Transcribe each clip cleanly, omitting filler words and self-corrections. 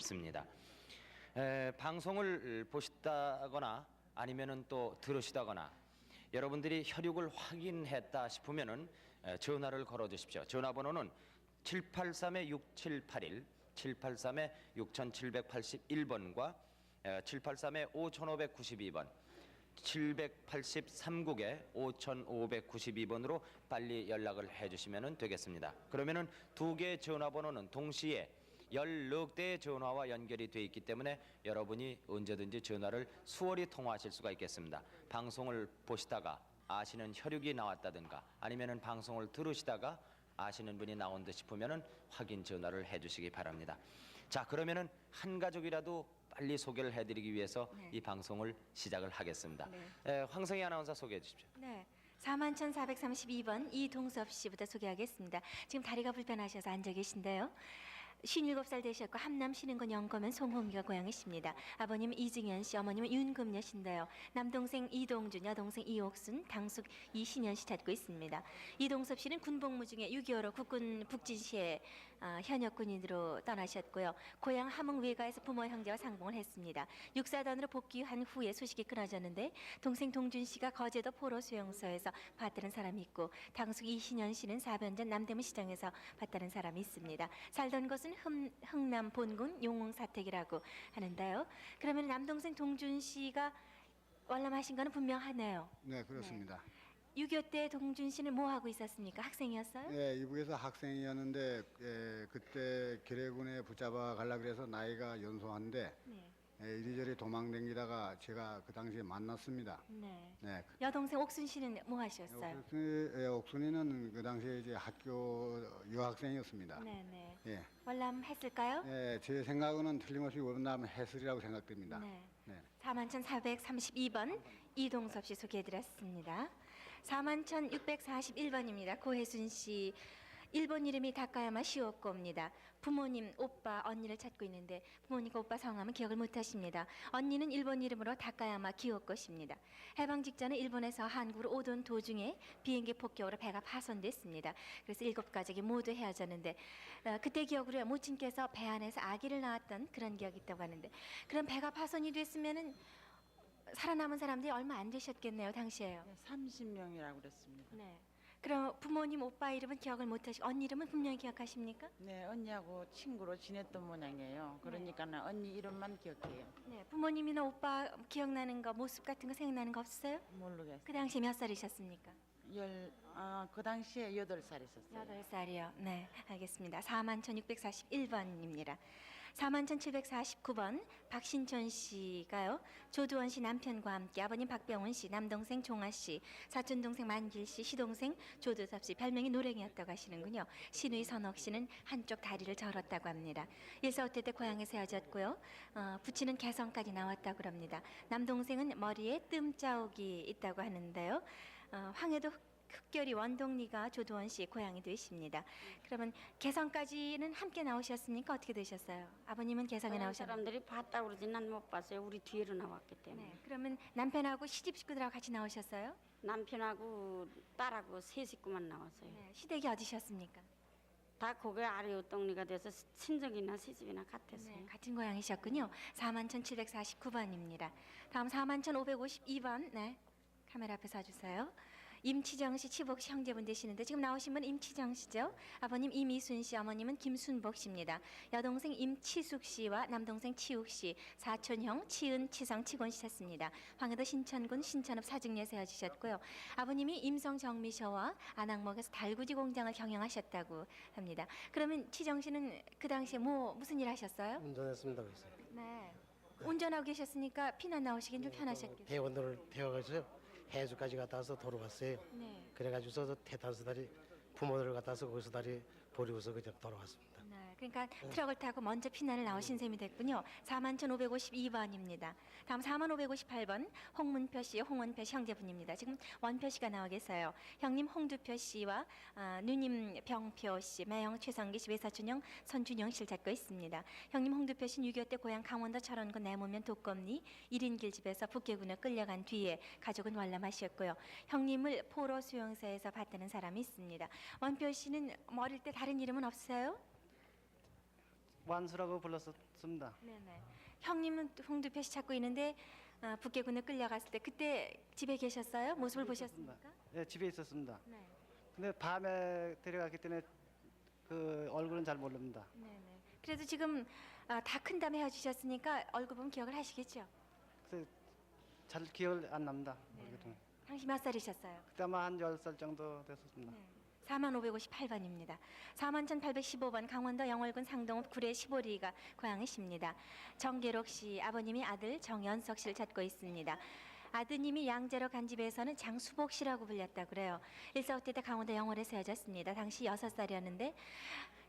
싶습니다. 방송을 보시다거나 아니면은 또 들으시다거나 여러분들이 혈육을 확인했다 싶으면은 전화를 걸어 주십시오. 전화번호는 783-6781, 783-6781번과 783-5592번, 783국에 5592번으로 빨리 연락을 해주시면 되겠습니다. 그러면은 두 개의 전화번호는 동시에 16대의 전화와 연결이 되어 있기 때문에 여러분이 언제든지 전화를 수월히 통화하실 수가 있겠습니다. 방송을 보시다가 아시는 혈육이 나왔다든가 아니면은 방송을 들으시다가 아시는 분이 나온 듯 싶으면은 확인 전화를 해주시기 바랍니다. 자, 그러면은 한 가족이라도 빨리 소개를 해드리기 위해서 이 방송을 시작을 하겠습니다. 황성희 아나운서 소개해 주십시오. 네. 41,432번 이동섭 씨부터 소개하겠습니다. 지금 다리가 불편하셔서 앉아 계신데요. 57살 되셨고 함남 신흥군 영거면 송홍기가 고향이십니다. 아버님 이증현 씨, 어머님은 윤금녀 씨인데요. 남동생 이동준, 여동생 이옥순, 당숙 이신현 씨 찾고 있습니다. 이동섭 씨는 군복무 중에 6.25로 국군 북진시에 현역 군인으로 떠나셨고요. 고향 함흥 외가에서 부모 형제와 상봉을 했습니다. 육사단으로 복귀한 후에 소식이 끊어졌는데 동생 동준 씨가 거제도 포로 수용소에서 봤다는 사람이 있고 당숙 이신현 씨는 4년 전 남대문 시장에서 봤다는 사람이 있습니다. 살던 곳은 흥남 본군 용흥사택이라고 하는데요. 그러면 남동생 동준 씨가 월남하신 거는 분명하네요. 네, 그렇습니다. 6.25 때 동준 씨는 뭐 하고 있었습니까? 학생이었어요? 네, 이북에서 학생이었는데 그때 계래군에 붙잡아 가려 그래서 나이가 연소한데 네. 이리저리 도망다니다가 제가 그 당시에 만났습니다. 네. 네. 여동생 옥순 씨는 뭐 하셨어요? 옥순이는 그 당시에 이제 학교 유학생이었습니다. 네네. 예. 월남 했을까요? 예, 제 생각은 틀림없이 월남 해설이라고 생각됩니다. 네. 네. 41,432번 이동섭 씨 소개해드렸습니다. 41,641번입니다. 고혜순 씨. 일본 이름이 다카야마 시오코입니다. 부모님, 오빠, 언니를 찾고 있는데 부모님과 오빠 성함은 기억을 못하십니다. 언니는 일본 이름으로 다카야마 기요코십니다. 해방 직전에 일본에서 한국으로 오던 도중에 비행기 폭격으로 배가 파손됐습니다. 그래서 7가족이 모두 헤어졌는데 그때 기억으로 모친께서 배 안에서 아기를 낳았던 그런 기억이 있다고 하는데 그럼 배가 파손이 됐으면은 살아남은 사람들이 얼마 안 되셨겠네요, 당시에요. 네, 30명이라고 그랬습니다. 네. 그럼 부모님 오빠 이름은 기억을 못하시고 언니 이름은 분명히 기억하십니까? 네, 언니하고 친구로 지냈던 모양이에요. 그러니까는 언니 이름만 기억해요. 네. 부모님이나 오빠 기억나는 거 모습 같은 거 생각나는 거 없어요? 모르겠어요. 그 당시에 몇 살이셨습니까? 그 당시에 8살 있었어요. 8살이요. 네, 알겠습니다. 41,641번입니다. 41,749번 박신천 씨가요. 조두원 씨 남편과 함께 아버님 박병훈 씨, 남동생 종아 씨, 사촌 동생 만길 씨, 시동생 조두섭 씨 별명이 노랭이었다고 하시는군요. 시누이 선옥 씨는 한쪽 다리를 절었다고 합니다. 일사후퇴 때 고향에서 헤어졌고요. 부친은 개성까지 나왔다고 합니다. 남동생은 머리에 뜸 자국이 있다고 하는데요. 황해도 흑결이 원동리가 조두원 씨의 고향이 되십니다. 그러면 개성까지는 함께 나오셨습니까? 어떻게 되셨어요? 아버님은 개성에 나오셨나요? 사람들이 봤다고 그러지 난 못 봤어요. 우리 뒤로 나왔기 때문에. 네. 그러면 남편하고 시집 식구들하고 같이 나오셨어요? 남편하고 딸하고 세 식구만 나왔어요. 네. 시댁이 어디셨습니까? 다 거기 아래 옷동리가 돼서 친정이나 시집이나 같았어요. 네, 같은 고향이셨군요. 41,749번입니다. 다음 41,552번. 네. 카메라 앞에 서주세요. 임치정 씨, 치복 씨 형제분 되시는데 지금 나오신 분 임치정 씨죠. 아버님 이미순 씨, 어머님은 김순복 씨입니다. 여동생 임치숙 씨와 남동생 치욱 씨, 사촌형 치은, 치성, 치곤 씨 셨습니다. 황해도 신천군 신천읍 사직리에서 헤어지셨고요. 아버님이 임성정미셔와 안악목에서 달구지 공장을 경영하셨다고 합니다. 그러면 치정 씨는 그 당시에 무슨 일 하셨어요? 운전했습니다. 그래서 네. 운전하고 계셨으니까 피난 나오시긴 좀 편하셨겠어요. 대원도를 태워가지고 해수까지 갔다 와서 돌아왔어요. 네. 그래가지고서 태탄수 다리 부모들을 갖다 와서 거기서 다리 버리고서 그냥 돌아왔습니다. 네, 그러니까 트럭을 타고 먼저 피난을 나오신 셈이 됐군요. 41,552번입니다. 다음 41,558번 홍문표 씨, 홍원표 씨 형제분입니다. 지금 원표 씨가 나와 계세요. 형님 홍두표 씨와 누님 병표 씨, 매형 최성기 씨, 외사촌형 선준영 씨를 찾고 있습니다. 형님 홍두표 씨는 6.25 때 고향 강원도 철원군 내모면 독검리 1인 길집에서 북계군에 끌려간 뒤에 가족은 월남하셨고요. 형님을 포로 수용소에서 봤다는 사람이 있습니다. 원표 씨는 어릴 때 다른 이름은 없어요? 완수라고 불렀었습니다. 네네. 형님은 또 홍두표 씨 찾고 있는데 북계군에 끌려갔을 때 그때 집에 계셨어요? 모습을 보셨습니까? 네, 집에 있었습니다. 네. 근데 밤에 데려갔기 때문에 그 얼굴은 잘 모릅니다. 네네. 그래도 지금 다 큰 다음에 헤어지셨으니까 얼굴 보면 기억을 하시겠죠? 그래서 잘 기억 안 납니다. 네. 얼굴은. 당시 몇 살이셨어요? 그때 아마 한 10살 정도 됐었습니다. 네. 4558번입니다. 41,815번 강원도 영월군 상동읍 구례 15리가 고향이십니다. 정계록 씨 아버님이 아들 정연석 씨를 찾고 있습니다. 아드님이 양재로 간 집에서는 장수복 씨라고 불렸다 그래요. 145때 강원도 영월에서 헤어졌습니다. 당시 6살이었는데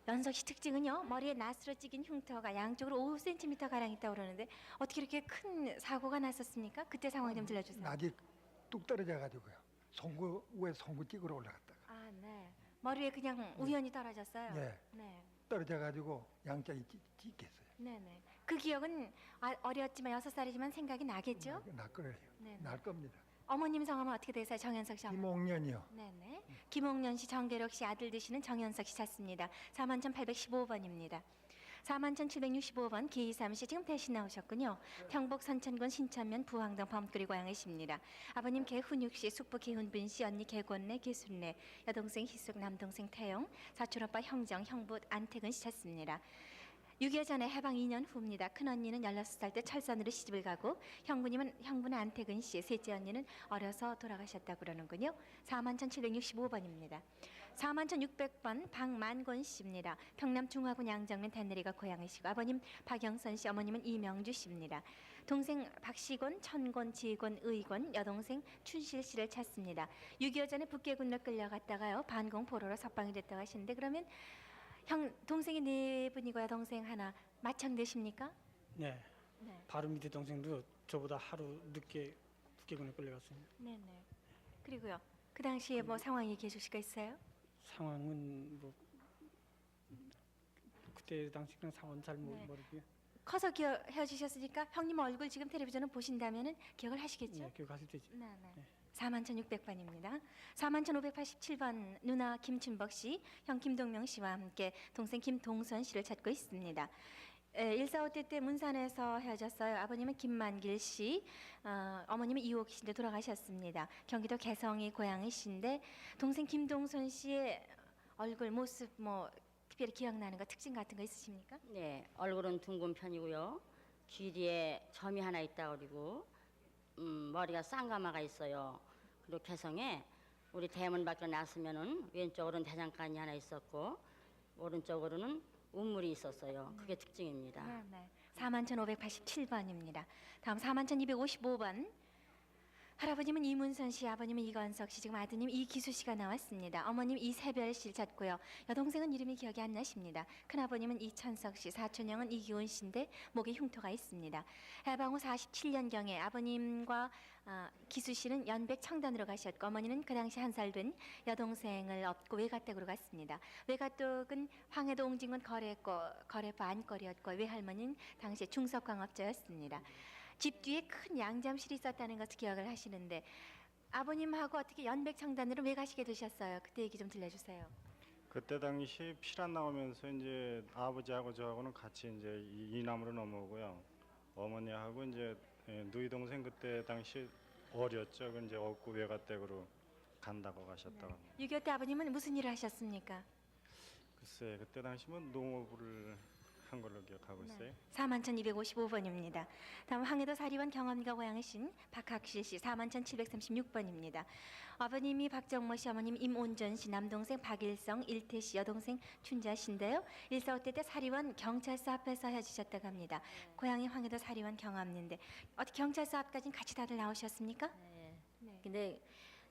연석 씨 특징은요. 머리에 낫으로 찍인 흉터가 양쪽으로 5cm 가량 있다고 그러는데 어떻게 이렇게 큰 사고가 났었습니까? 그때 상황 좀 들려주세요. 낙이 뚝 떨어져가지고요. 송구 찍으러 올라갔다가 아, 네. 머리에 그냥 우연히 떨어졌어요. 네. 네. 떨어져가지고 양쪽이 찍혔어요. 네네. 그 기억은 어렸지만 6살이지만 생각이 나겠죠? 날 거예요. 네네. 날 겁니다. 어머님 성함은 어떻게 되세요? 정현석 씨 어머니. 김옥년이요. 네네. 김옥년 씨, 정계록 씨 아들 되시는 정현석 씨 찾습니다. 41,815번입니다. 41,765번 기이삼 씨 지금 대신 나오셨군요. 평북 선천군 신천면 부항동 범구리 고향이십니다. 아버님 개훈육 씨, 숙부 개훈빈 씨, 언니 개곤래, 개순래, 여동생 희숙, 남동생 태영, 사촌오빠 형정, 형부 안태근 씨 찾습니다. 6.25 전에 해방 2년 후입니다. 큰언니는 16살 때 철선으로 시집을 가고 형부는 안태근 씨, 셋째 언니는 어려서 돌아가셨다고 그러는군요. 41,765번입니다. 41,600번 박만권 씨입니다. 평남 중화군 양정면 단내리가 고향이시고 아버님 박영선 씨, 어머님은 이명주 씨입니다. 동생 박시곤, 천곤, 지곤, 의곤, 여동생 춘실 씨를 찾습니다. 6.25 전에 북계군으로 끌려갔다가요. 반공 포로로 석방이 됐다고 하시는데 그러면 동생이 4분이고 여동생 하나 마청되십니까? 네. 네. 바로 밑에 동생도 저보다 하루 늦게 북계군에 끌려갔습니다. 네네. 그리고요. 그 당시에 뭐 상황 얘기해 주실 거 있어요? 상황은 뭐 그때 당시 그냥 상황 잘 네. 모르고요. 커서 헤어지셨으니까 형님 얼굴 지금 텔레비전을 보신다면은 기억을 하시겠죠? 네, 기억하실 때죠. 네네. 네. 41,600번입니다. 41,587번 누나 김춘복 씨, 형 김동명 씨와 함께 동생 김동선 씨를 찾고 있습니다. 145때 때 문산에서 헤어졌어요. 아버님은 김만길 씨, 어머님은 이옥 씨인데 돌아가셨습니다. 경기도 개성이 고향이신데 동생 김동선 씨의 얼굴 모습 뭐 특별히 기억나는 거 특징 같은 거 있으십니까? 네, 얼굴은 둥근 편이고요. 귀 뒤에 점이 하나 있다 그리고 머리가 쌍가마가 있어요. 그리고 개성에 우리 대문 밖에 나서면은 왼쪽으로는 대장간이 하나 있었고 오른쪽으로는 운물이 있었어요. 그게 특징입니다. 네. 41,587번입니다. 다음 41,255번. 할아버님은 이문선 씨, 아버님은 이건석 씨, 지금 아드님 이기수 씨가 나왔습니다. 어머님 이세별 씨를 찾고요. 여동생은 이름이 기억이 안 나십니다. 큰아버님은 이천석 씨, 사촌형은 이기훈 씨인데 목에 흉터가 있습니다. 해방 후 47년경에 아버님과 기수 씨는 연백 청단으로 가셨고 어머니는 그 당시 한 살 된 여동생을 업고 외가댁으로 갔습니다. 외가댁은 황해도 옹진군 거래포 안거리였고 외할머니는 당시 중석광업자였습니다. 집 뒤에 큰 양잠실이 있었다는 것을 기억을 하시는데 아버님하고 어떻게 연백청단으로 왜 가시게 되셨어요? 그때 얘기 좀 들려주세요. 그때 당시 피란 나오면서 이제 아버지하고 저하고는 같이 이제 이남으로 넘어오고요. 어머니하고 이제 누이 동생 그때 당시 어렸죠. 그 이제 업고 외가댁으로 간다고 가셨다고. 6.25 때 아버님은 무슨 일을 하셨습니까? 글쎄 그때 당시 뭐 농업을 한 걸로 기억하고 있어요. 41,255번입니다. 다음 황해도 사리원 경험가 고향이신 박학실 씨 41,736번입니다. 아버님이 박정모 씨, 어머님 임온전 씨, 남동생 박일성, 일태 씨, 여동생 춘자 씨인데요. 145때 사리원 경찰서 앞에서 헤어지셨다고 합니다. 고향이 황해도 사리원 경험인데 어떻게 경찰서 앞까지 같이 다들 나오셨습니까? 네. 네. 근데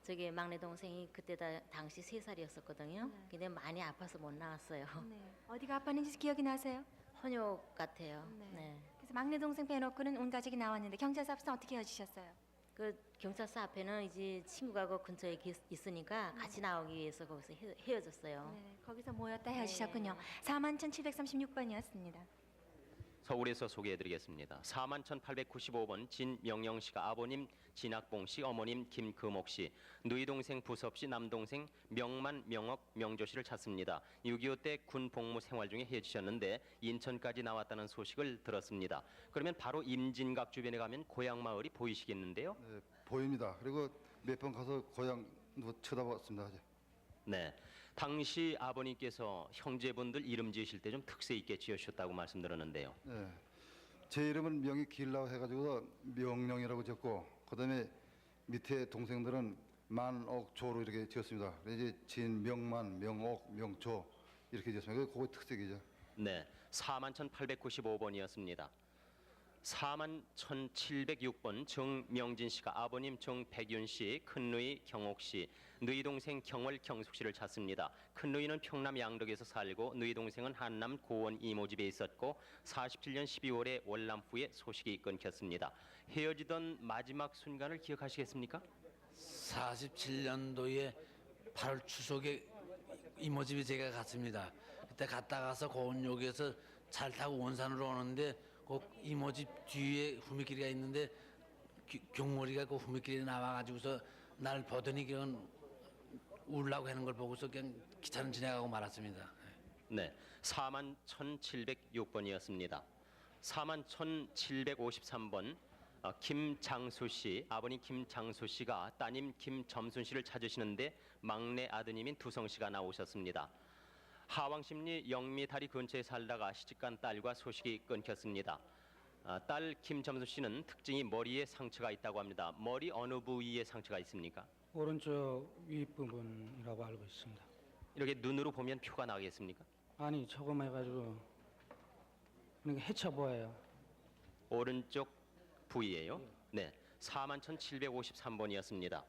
저기 막내 동생이 그때 당시 3살이었었거든요. 네. 근데 많이 아파서 못 나왔어요. 네. 어디가 아팠는지 기억이 나세요? 혼욕 같아요. 네. 네. 그래서 막내 동생 빼놓고는 온 가족이 나왔는데 경찰서 앞에서 어떻게 헤어지셨어요? 그 경찰서 앞에는 이제 친구가 그 근처에 있으니까 같이 나오기 위해서 거기서 헤어졌어요. 네, 거기서 모였다 헤어지셨군요. 41,736번이었습니다. 서울에서 소개해드리겠습니다. 41,895번 진명영 씨가 아버님 진학봉 씨, 어머님 김금옥 씨, 누이 동생 부섭 씨, 남동생 명만, 명옥, 명조 씨를 찾습니다. 6.25 때 군 복무 생활 중에 헤어지셨는데 인천까지 나왔다는 소식을 들었습니다. 그러면 바로 임진각 주변에 가면 고향 마을이 보이시겠는데요? 네, 보입니다. 그리고 몇 번 가서 고향도 쳐다봤습니다. 네. 당시 아버님께서 형제분들 이름 지으실 때 좀 특색 있게 지으셨다고 말씀드렸는데요. 네, 제 이름은 명이 길라고 해가지고 명령이라고 적고 그다음에 밑에 동생들은 만옥조로 이렇게 지었습니다. 그래서 이제 진명만, 명옥, 명조 이렇게 지었습니다. 그게 특색이죠. 네. 41,895번이었습니다. 41,706번 정명진 씨가 아버님 정백윤 씨, 큰누이 경옥 씨, 누이 동생 경월 경숙 씨를 찾습니다. 큰누이는 평남 양덕에서 살고 누이 동생은 한남 고원 이모집에 있었고 47년 12월에 월남후에 소식이 끊겼습니다. 헤어지던 마지막 순간을 기억하시겠습니까? 47년도에 8월 추석에 이모집에 제가 갔습니다. 그때 갔다 가서 고원역에서 잘 타고 원산으로 오는데 그 이모집 뒤에 후미길이가 있는데 경머리가 그 후미길에 나와가지고서 날 보더니 그건 울라고 하는 걸 보고서 그냥 기차는 지나가고 말았습니다. 네, 41,706번이었습니다. 41,753번 김장수 씨, 아버님 김장수 씨가 따님 김점순 씨를 찾으시는데 막내 아드님인 두성 씨가 나오셨습니다. 하왕십리 영미다리 근처에 살다가 시집간 딸과 소식이 끊겼습니다. 딸 김점순 씨는 특징이 머리에 상처가 있다고 합니다. 머리 어느 부위에 상처가 있습니까? 오른쪽 윗부분이라고 알고 있습니다. 이렇게 눈으로 보면 표가 나겠습니까? 아니 저거만 해가지고 그러니까 해쳐 보여요. 오른쪽 부위예요. 네, 41,753번이었습니다.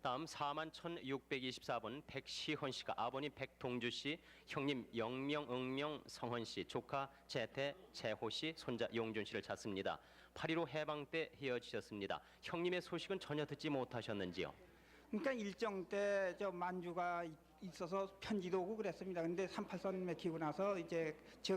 다음 41,624번 백시헌 씨가 아버님 백동주 씨, 형님 영명, 응명, 성헌 씨, 조카 재태, 재호 씨, 손자 용준 씨를 찾습니다. 8.15 해방 때 헤어지셨습니다. 형님의 소식은 전혀 듣지 못하셨는지요? 그러니까 일정 때 저 만주가 있어서 편지도 오고 그랬습니다. 근데 38선 맥히고 나서 이제 저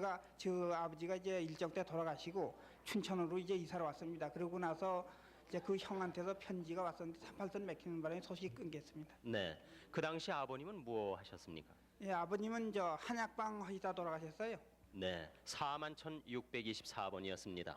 아버지가 이제 일정 때 돌아가시고 춘천으로 이제 이사를 왔습니다. 그러고 나서 이제 그 형한테서 편지가 왔었는데 38선 맥히는 바람에 소식이 끊겼습니다. 네, 그 당시 아버님은 뭐 하셨습니까? 예, 아버님은 저 한약방 하시다 돌아가셨어요. 네, 41,624번이었습니다.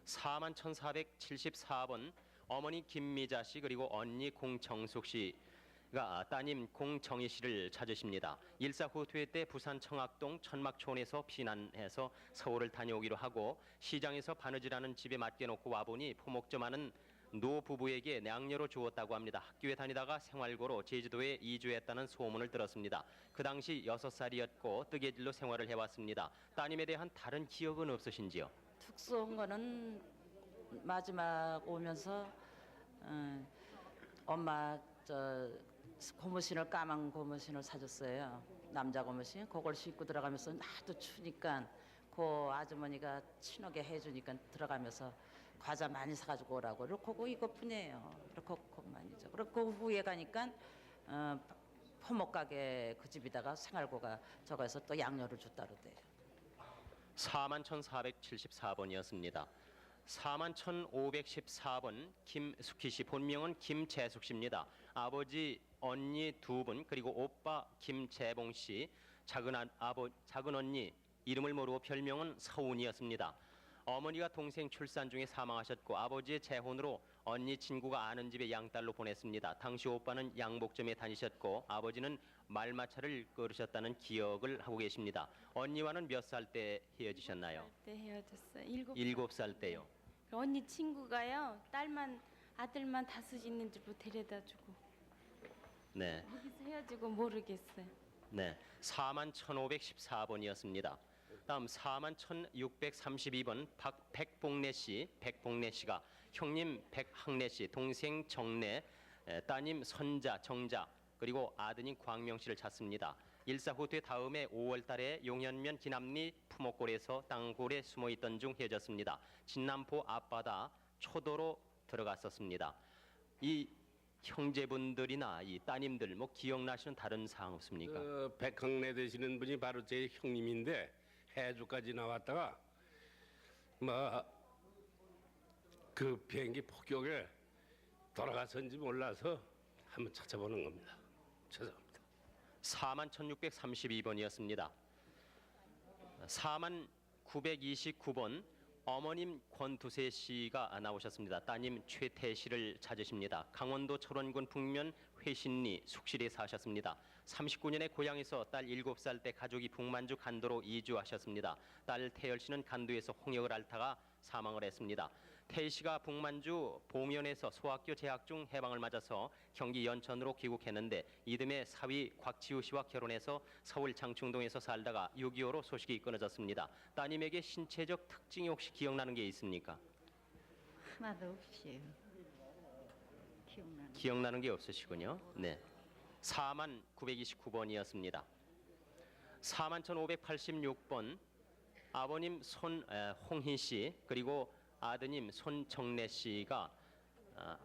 41,474번 어머니 김미자 씨 그리고 언니 공정숙 씨가 따님 공정희 씨를 찾으십니다. 일사후퇴 때 부산 청학동 천막촌에서 피난해서 서울을 다녀오기로 하고 시장에서 바느질하는 집에 맡겨놓고 와보니 포목점하는 노 부부에게 냥녀로 주었다고 합니다. 학교에 다니다가 생활고로 제주도에 이주했다는 소문을 들었습니다. 그 당시 6살이었고 뜨개질로 생활을 해왔습니다. 따님에 대한 다른 기억은 없으신지요? 특수한 거는 마지막 오면서 엄마 저 고무신을 까만 고무신을 사줬어요. 남자 고무신. 그걸 신고 들어가면서 나도 추니까 그 아주머니가 친하게 해주니까 들어가면서 과자 많이 사가지고 오라고. 그렇고 이것뿐이에요. 그렇고만이죠. 그리고 그 후에 가니까 포목 가게 그 집에다가 생활고가 저거에서 또 양녀를 줬다 그러대요. 41,474번이었습니다. 41,514번 김숙희 씨, 본명은 김재숙 씨입니다. 아버지, 언니 두 분 그리고 오빠 김재봉 씨, 작은 언니 이름을 모르고 별명은 서운이었습니다. 어머니가 동생 출산 중에 사망하셨고 아버지의 재혼으로 언니 친구가 아는 집에 양딸로 보냈습니다. 당시 오빠는 양복점에 다니셨고 아버지는 말마차를 끌으셨다는 기억을 하고 계십니다. 언니와는 몇 살 때 헤어지셨나요? 때 헤어졌어요. 7살 때요. 언니 친구가요. 아들만 5 있는 집으로 데려다주고. 네. 거기서 헤어지고 모르겠어요. 네. 41,514번이었습니다. 다음 41,632번 백봉래 씨가 형님 백학래 씨, 동생 정래, 따님 선자, 정자, 그리고 아드님 광명 씨를 찾습니다. 일사후퇴 다음에 5월 달에 용현면 기남리 푸목골에서 땅굴에 숨어있던 중 헤어졌습니다. 진남포 앞바다 초도로 들어갔었습니다. 이 형제분들이나 이 따님들 뭐 기억나시는 다른 사항 없습니까? 백학래 되시는 분이 바로 제 형님인데 해주까지 나왔다가 그 비행기 폭격에 돌아가선지 몰라서 한번 찾아보는 겁니다. 죄송합니다. 41,632번이었습니다. 41,929번 어머님 권두세 씨가 나오셨습니다. 따님 최태 씨를 찾으십니다. 강원도 철원군 북면 회신리 숙실에 사셨습니다. 39년에 고향에서 딸 7살 때 가족이 북만주 간도로 이주하셨습니다. 딸 태열 씨는 간도에서 홍역을 앓다가 사망을 했습니다. 태희 씨가 북만주 봉연에서 소학교 재학 중 해방을 맞아서 경기 연천으로 귀국했는데 이듬해 사위 곽지우 씨와 결혼해서 서울 장충동에서 살다가 6.25로 소식이 끊어졌습니다. 따님에게 신체적 특징이 혹시 기억나는 게 있습니까? 하나도 없이 기억나는 게 없으시군요. 네. 41,929번이었습니다. 41,586번 아버님 손홍희 씨 그리고 아드님 손정래 씨가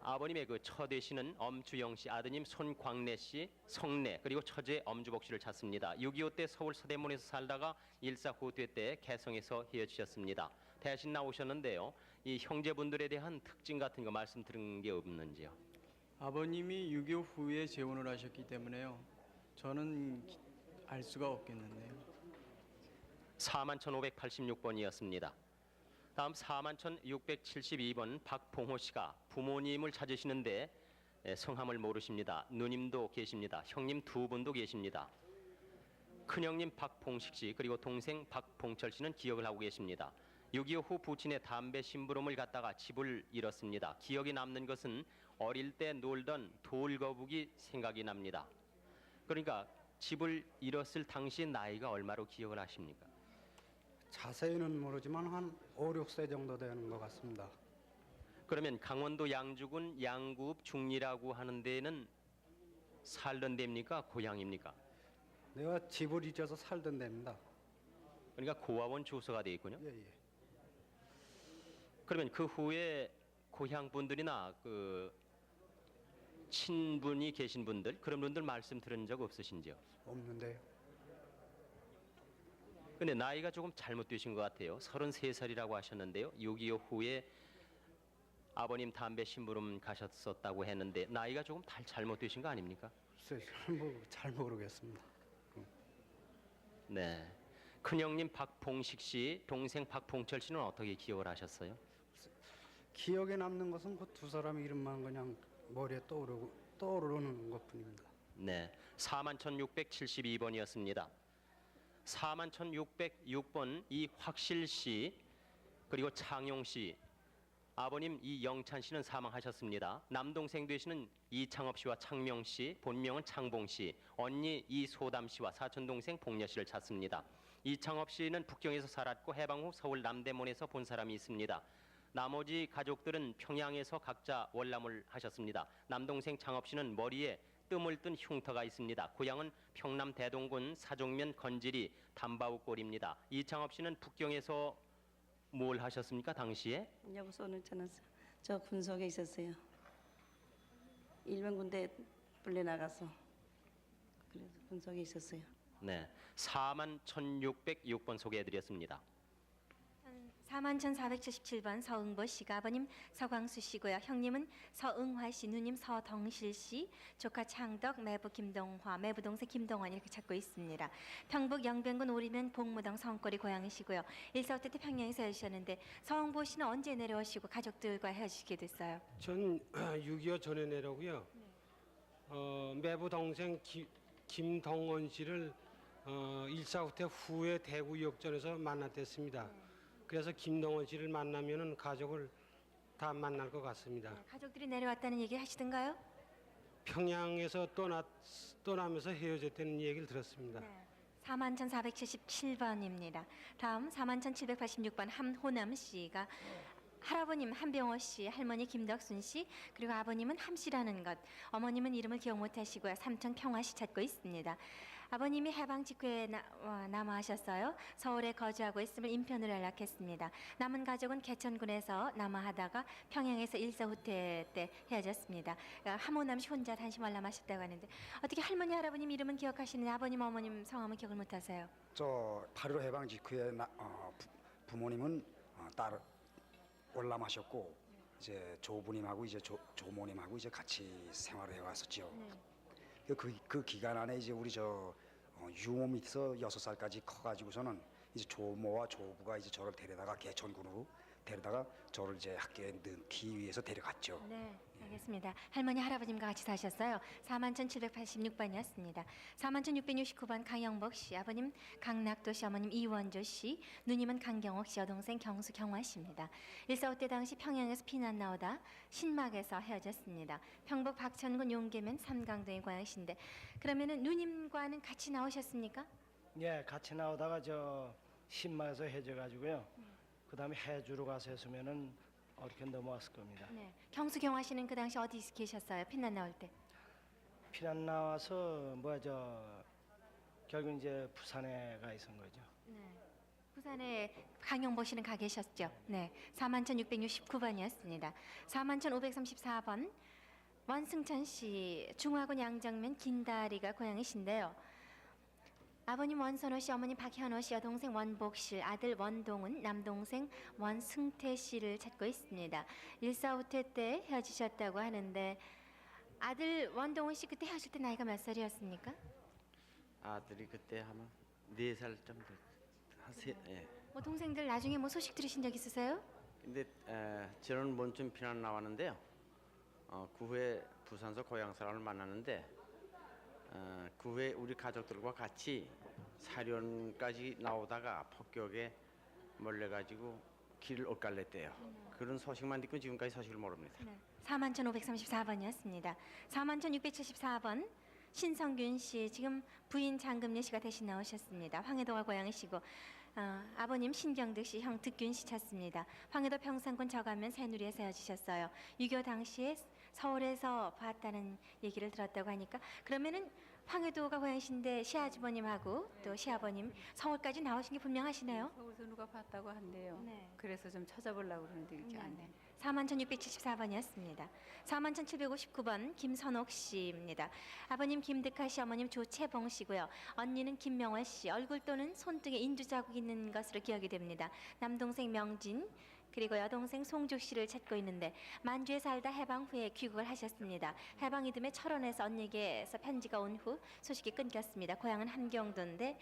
아버님의 그 처되시는 엄주영 씨, 아드님 손광래 씨, 성래 그리고 처제 엄주복 씨를 찾습니다. 6.25 때 서울 서대문에서 살다가 일사후퇴 때 개성에서 헤어지셨습니다. 대신 나오셨는데요. 이 형제분들에 대한 특징 같은 거 말씀 들은 게 없는지요? 아버님이 6.25 후에 재혼을 하셨기 때문에요. 저는 알 수가 없겠는데요. 41,586번이었습니다. 다음 41,672번 박봉호 씨가 부모님을 찾으시는데 성함을 모르십니다. 누님도 계십니다. 형님 2분도 계십니다. 큰형님 박봉식 씨 그리고 동생 박봉철 씨는 기억을 하고 계십니다. 6.25 후 부친의 담배 심부름을 갖다가 집을 잃었습니다. 기억이 남는 것은 어릴 때 놀던 돌거북이 생각이 납니다. 그러니까 집을 잃었을 당시 나이가 얼마로 기억을 하십니까? 자세히는 모르지만 한 5, 6세 정도 되는 것 같습니다. 그러면 강원도 양주군 양구읍 중리라고 하는 데는 살던 데입니까? 고향입니까? 내가 집을 잊어서 살던 데입니다. 그러니까 고아원 주소가 되어 있군요. 예, 예. 그러면 그 후에 고향 분들이나 그 친분이 계신 분들 그런 분들 말씀 들은 적 없으신지요? 없는데요. 근데 나이가 조금 잘못되신 것 같아요. 33살이라고 하셨는데요. 6.25 후에 아버님 담배 심부름 가셨었다고 했는데 나이가 조금 잘못되신 거 아닙니까? 글쎄, 잘 모르겠습니다. 네. 큰형님 박봉식 씨, 동생 박봉철 씨는 어떻게 기억을 하셨어요? 기억에 남는 것은 그 두 사람 이름만 그냥 머리에 떠오르는 것뿐입니다. 네. 41,672번이었습니다. 41,606번 이확실 씨 그리고 창용 씨 아버님 이영찬 씨는 사망하셨습니다. 남동생 되시는 이창업 씨와 창명 씨 본명은 창봉 씨 언니 이소담 씨와 사촌동생 복녀 씨를 찾습니다. 이창업 씨는 북경에서 살았고 해방 후 서울 남대문에서 본 사람이 있습니다. 나머지 가족들은 평양에서 각자 월남을 하셨습니다. 남동생 창업 씨는 머리에 뜸을 뜬 흉터가 있습니다. 고향은 평남 대동군 사종면 건지리 담바우골입니다. 이창업 씨는 북경에서 뭘 하셨습니까? 당시에? 여기서는 저 군속에 있었어요. 일본 군대 불려나가서 그래서 군속에 있었어요. 네, 41,606번 소개해드렸습니다. 41,477번 서응보 씨가 아버님 서광수 씨고요. 형님은 서응화 씨, 누님 서덩실 씨, 조카 창덕, 매부 김동화, 매부 동생 김동원 이렇게 찾고 있습니다. 평북 영변군 오리면 복무동 성거리 고향이시고요. 일사후퇴 때 평양에서 헤어지셨는데 서응보 씨는 언제 내려오시고 가족들과 헤어지게 됐어요? 전 6.25 전에 내려오고요. 매부 동생 김동원 씨를 일사후퇴 후에 대구 역전에서 만났댔습니다. 그래서 김동원 씨를 만나면은 가족을 다 만날 것 같습니다. 네, 가족들이 내려왔다는 얘기 하시던가요? 평양에서 떠나면서 헤어졌다는 얘기를 들었습니다. 네. 41,477번입니다. 다음 41,786번 함호남 씨가 할아버님 한병호 씨, 할머니 김덕순 씨, 그리고 아버님은 함 씨라는 것, 어머님은 이름을 기억 못하시고요. 삼촌 평화 씨 찾고 있습니다. 아버님이 해방 직후에 남하하셨어요. 서울에 거주하고 있음을 인편으로 연락했습니다. 남은 가족은 개천군에서 남하하다가 평양에서 일사후퇴 때 헤어졌습니다. 함호남 씨 혼자 단시 월남하셨다고 하는데 어떻게 할머니 할아버님 이름은 기억하시는데 아버님 어머님 성함은 기억을 못하세요? 저 8.15 해방 직후에 부모님은 딸 월남하셨고 이제 조부님하고 이제 조모님하고 이제 같이 생활을 해왔었죠. 그 기간 안에 이제 우리 유모 밑에서 6살까지 커가지고서는 이제 조모와 조부가 이제 저를 데려다가 개천군으로 데려다가 저를 이제 학교에 넣기 위해서 데려갔죠. 네, 알겠습니다. 할머니 할아버님과 같이 사셨어요. 41,786번이었습니다. 41,669번 강영복 씨, 아버님 강낙도 씨, 어머님 이원조 씨, 누님은 강경옥 씨, 여동생 경수 경화 씨입니다. 1.4.5 때 당시 평양에서 피난 나오다 신막에서 헤어졌습니다. 평북 박천군 용계면 삼강동의 고향이신데 그러면은 누님과는 같이 나오셨습니까? 예, 같이 나오다가 저 신마에서 해져가지고요. 그다음에 해주로 가서 했으면은 어떻게 넘어왔을 겁니다. 네. 경수 경화 씨는 그 당시 어디 계셨어요? 피난 나올 때? 피난 나와서 결국 이제 부산에 가 있은 거죠. 네. 부산에 강영복 씨는 가 계셨죠? 네. 41,669번이었습니다. 41,534번 원승천 씨, 중화군 양정면 긴다리가 고향이신데요. 아버님 원선호 씨, 어머님 박현호 씨, 여동생 원복 씨, 아들 원동훈, 남동생 원승태 씨를 찾고 있습니다. 1.4.5태 때 헤어지셨다고 하는데 아들 원동훈 씨 그때 헤어질 때 나이가 몇 살이었습니까? 아들이 그때 아마 4살 정도 하세. 예. 뭐 동생들 나중에 뭐 소식 들으신 적 있으세요? 근데 저는 먼쯤 피난 나왔는데요. 그 후에 부산서 고향 사람을 만났는데 그 후에 우리 가족들과 같이 사련까지 나오다가 폭격에 몰려가지고 길을 엇갈렸대요. 그런 소식만 듣고 지금까지 소식을 모릅니다. 네. 41,534번이었습니다. 41,674번 신성균 씨, 지금 부인 장금래 씨가 대신 나오셨습니다. 황해도가 고향이시고 아버님 신경득 씨, 형 득균 씨 찾습니다. 황해도 평산군 저가면 새누리에서 헤어지셨어요. 6.25 당시에 서울에서 봤다는 얘기를 들었다고 하니까 그러면은 황해도가 고향이신데 시아주버님하고 또 시아버님 서울까지 나오신 게 분명하시네요. 서울서 누가 봤다고 한대요. 네. 그래서 좀 찾아보려고 그러는데 이렇게 안 돼. 41,674번이었습니다. 41,759번 김선옥 씨입니다. 아버님 김득하 씨, 어머님 조채봉 씨고요. 언니는 김명월 씨, 얼굴 또는 손등에 인주 자국 있는 것으로 기억이 됩니다. 남동생 명진 그리고 여동생 송주 씨를 찾고 있는데 만주에 살다 해방 후에 귀국을 하셨습니다. 해방 이듬해 철원에서 언니에게서 편지가 온 후 소식이 끊겼습니다. 고향은 한경도인데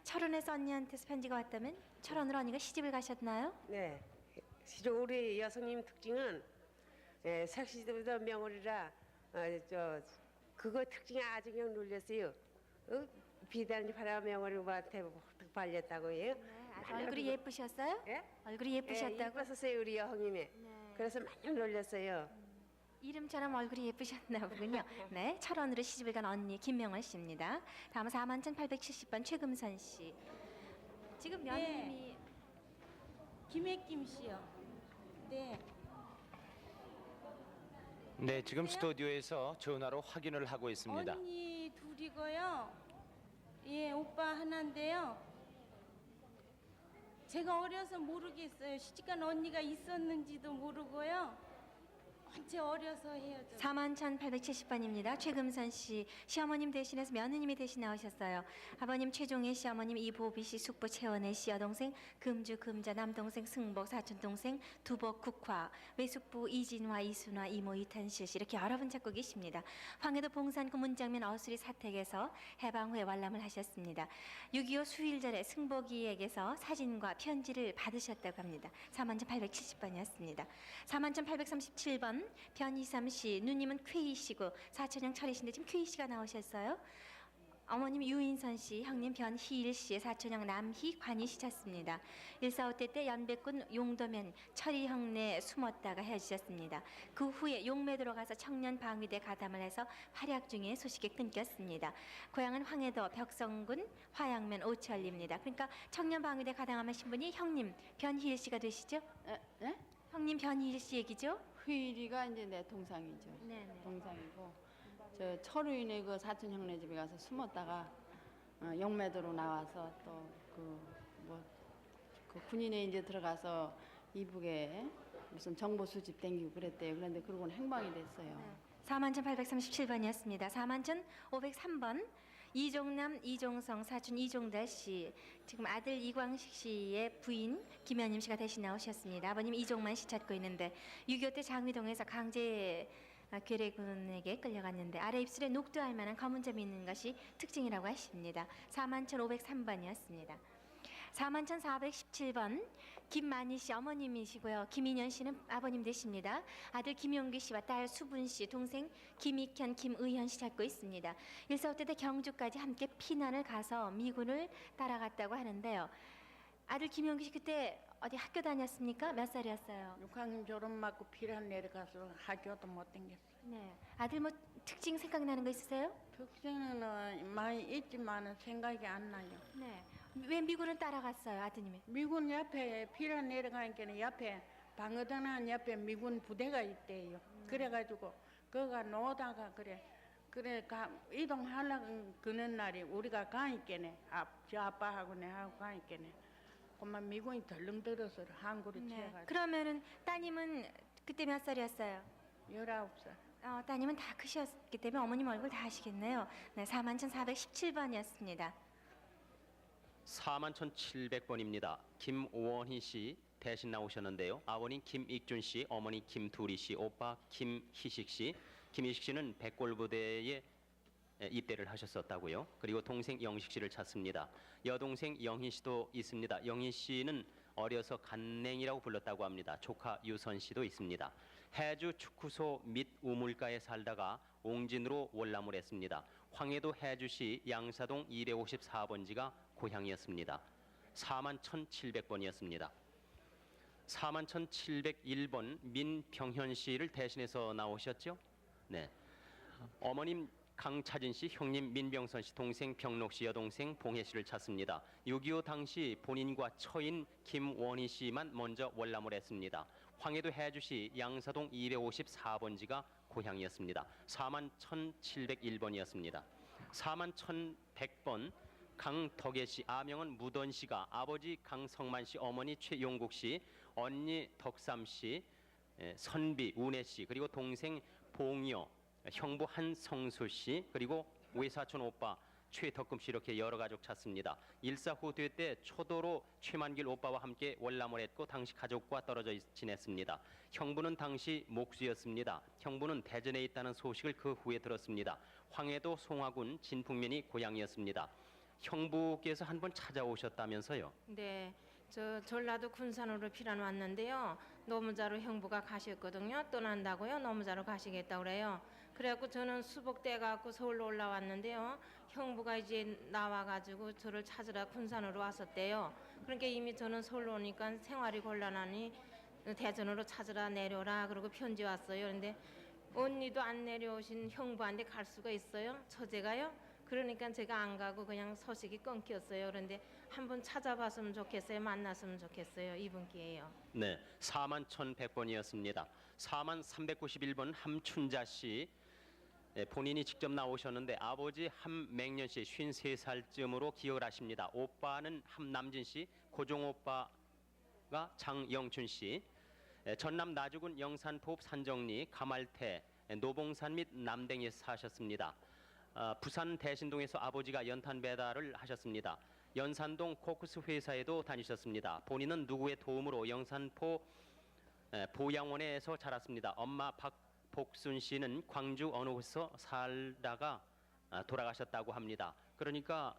철원에서 언니한테서 편지가 왔다면 철원으로 언니가 시집을 가셨나요? 네. 실은 우리 여성님 특징은 색시보다 명월이라 그거 특징이 아주 그냥 놀렸어요. 비단지 바라 명월이한테 발렸다고 해요. 얼굴이 예쁘셨어요? 예? 얼굴이 예쁘셨다고? 예뻤었어요 우리 여성님이. 그래서 많이 놀렸어요. 이름처럼 얼굴이 예쁘셨나 보군요. 네, 철원으로 시집을 간 언니 김명월 씨입니다. 다음은 41,870번 최금선 씨. 지금 며느님이 김혜김 씨요. 네. 네, 지금 스튜디오에서 전화로 확인을 하고 있습니다. 언니 둘이고요. 예, 오빠 하나인데요. 제가 어려서 모르겠어요. 시집간 언니가 있었는지도 모르고요. 언제 어려서 헤어졌어요. 41,870번입니다. 최금선 씨, 시어머님 대신해서 며느님이 대신 나오셨어요. 아버님 최종혜 씨, 어머님 이보비 씨, 숙부 최원혜 씨, 여동생 금주 금자, 남동생 승복, 사촌동생 두복 국화, 외숙부 이진화, 이순화, 이모 이탄실 씨 이렇게 여러 분 찾고 계십니다. 황해도 봉산구 문장면 어수리 사택에서 해방 후에 관람을 하셨습니다. 6.25 수일절에 승복이에게서 사진과 편지를 받으셨다고 합니다. 41,870번이었습니다. 41,837번 변희삼 씨, 누님은 쾌희 씨고 사촌형 철이신데 지금 쾌희 씨가 나오셨어요. 어머님 유인선 씨, 형님 변희일 씨의 사촌형 남희 관희 씨 찾습니다. 1.4.5 때 연백군 용도면 철이 형네 숨었다가 헤어지셨습니다. 그 후에 용매 들어가서 청년 방위대 가담을 해서 활약 중에 소식이 끊겼습니다. 고향은 황해도 벽성군 화양면 오천리입니다. 그러니까 청년 방위대 가담하신 분이 형님 변희일 씨가 되시죠? 네? 형님 변희일 씨 얘기죠? 휘일이가 이제 내 동상이죠. 네네. 동상이고 저 철우인의 그 사촌 형네 집에 가서 숨었다가 영매도로 나와서 또 그 군인에 이제 들어가서 이북에 무슨 정보 수집 땡기고 그랬대요. 그런데 그러고는 행방이 됐어요. 41,837번이었습니다. 41,503번 이종남, 이종성, 사촌 이종달 씨, 지금 아들 이광식 씨의 부인 김현임 씨가 대신 나오셨습니다. 아버님 이종만 씨 찾고 있는데 6.25 때 장미동에서 강제 괴뢰군에게 끌려갔는데 아래 입술에 녹두알 만한 검은 점이 있는 것이 특징이라고 하십니다. 41,503번이었습니다. 41,417번 김만희 씨 어머님이시고요. 김인현 씨는 아버님 되십니다. 아들 김용기 씨와 딸 수분 씨, 동생 김익현, 김의현 씨 찾고 있습니다. 1.45 때 경주까지 함께 피난을 가서 미군을 따라갔다고 하는데요. 아들 김용기 씨 그때 어디 학교 다녔습니까? 몇 살이었어요? 6학년 졸업 맞고 피난 내려가서 학교도 못 다녔어요. 네. 아들 뭐 특징 생각나는 거 있으세요? 특징은 많이 있지만 생각이 안 나요. 네. 왜 미군은 따라갔어요, 아드님이? 미군 옆에 피난 내려가니까 옆에 방어등한 옆에 미군 부대가 있대요. 그래가지고 거가 놓다가 그래 이동하려고 그는 날이 우리가 가니까네 저 아빠하고 내하고 가니까네 그만 미군이 덜렁들어서 항구를 채워가지고. 그러면은 따님은 그때 몇 살이었어요? 19살. 따님은 다 크셨기 때문에 어머님 얼굴 다 아시겠네요. 네, 41,417번이었습니다. 41,700번입니다. 김원희 씨 대신 나오셨는데요. 아버님 김익준 씨, 어머니 김두리 씨, 오빠 김희식 씨. 김희식 씨는 백골부대에 입대를 하셨었다고요. 그리고 동생 영식 씨를 찾습니다. 여동생 영희 씨도 있습니다. 영희 씨는 어려서 간냉이라고 불렀다고 합니다. 조카 유선 씨도 있습니다. 해주 축구소 밑 우물가에 살다가 옹진으로 월남을 했습니다. 황해도 해주시 양사동 254번지가 고향이었습니다. 41,700번이었습니다. 41,701번 민병현 씨를 대신해서 나오셨죠? 네. 어머님 강차진 씨, 형님 민병선 씨, 동생 병록 씨, 여동생 봉혜 씨를 찾습니다. 6.25 당시 본인과 처인 김원희 씨만 먼저 월남을 했습니다. 황해도 해주시 양사동 254번지가 고향이었습니다. 41,701번이었습니다. 41,100번 강덕애 씨, 아명은 무던 씨가 아버지 강성만 씨, 어머니 최용국 씨, 언니 덕삼 씨, 선비 운혜 씨, 그리고 동생 봉여, 형부 한성수 씨, 그리고 외사촌 오빠 최덕금 씨 이렇게 여러 가족 찾습니다. 일사후퇴 때 초도로 최만길 오빠와 함께 월남을 했고 당시 가족과 떨어져 지냈습니다. 형부는 당시 목수였습니다. 형부는 대전에 있다는 소식을 그 후에 들었습니다. 황해도 송화군 진풍면이 고향이었습니다. 형부께서 한번 찾아오셨다면서요? 네, 저 전라도 군산으로 피난 왔는데요. 노무자로 형부가 가셨거든요. 떠난다고요. 노무자로 가시겠다고 그래요. 그래갖고 저는 수복돼 갖고 서울로 올라왔는데요. 형부가 이제 나와가지고 저를 찾으러 군산으로 왔었대요. 그러니까 이미 저는 서울로 오니까 생활이 곤란하니 대전으로 찾으러 내려라 그러고 편지 왔어요. 근데 언니도 안 내려오신 형부한테 갈 수가 있어요? 처제가요? 그러니까 제가 안 가고 그냥 소식이 끊겼어요. 그런데 한번 찾아봤으면 좋겠어요. 만났으면 좋겠어요. 이분 기회요. 네, 41,100번이었습니다. 41,391번 함춘자 씨, 본인이 직접 나오셨는데 아버지 함맹년 씨 53살쯤으로 기억을 하십니다. 오빠는 함남진 씨, 고종 오빠가 장영춘 씨, 전남 나주군 영산포읍 산정리, 가말태, 노봉산 및 남댕에 사셨습니다. 부산 대신동에서 아버지가 연탄 배달을 하셨습니다. 연산동 코크스 회사에도 다니셨습니다. 본인은 누구의 도움으로 영산포 보양원에서 자랐습니다. 엄마 박복순 씨는 광주 어느 곳에서 살다가 돌아가셨다고 합니다. 그러니까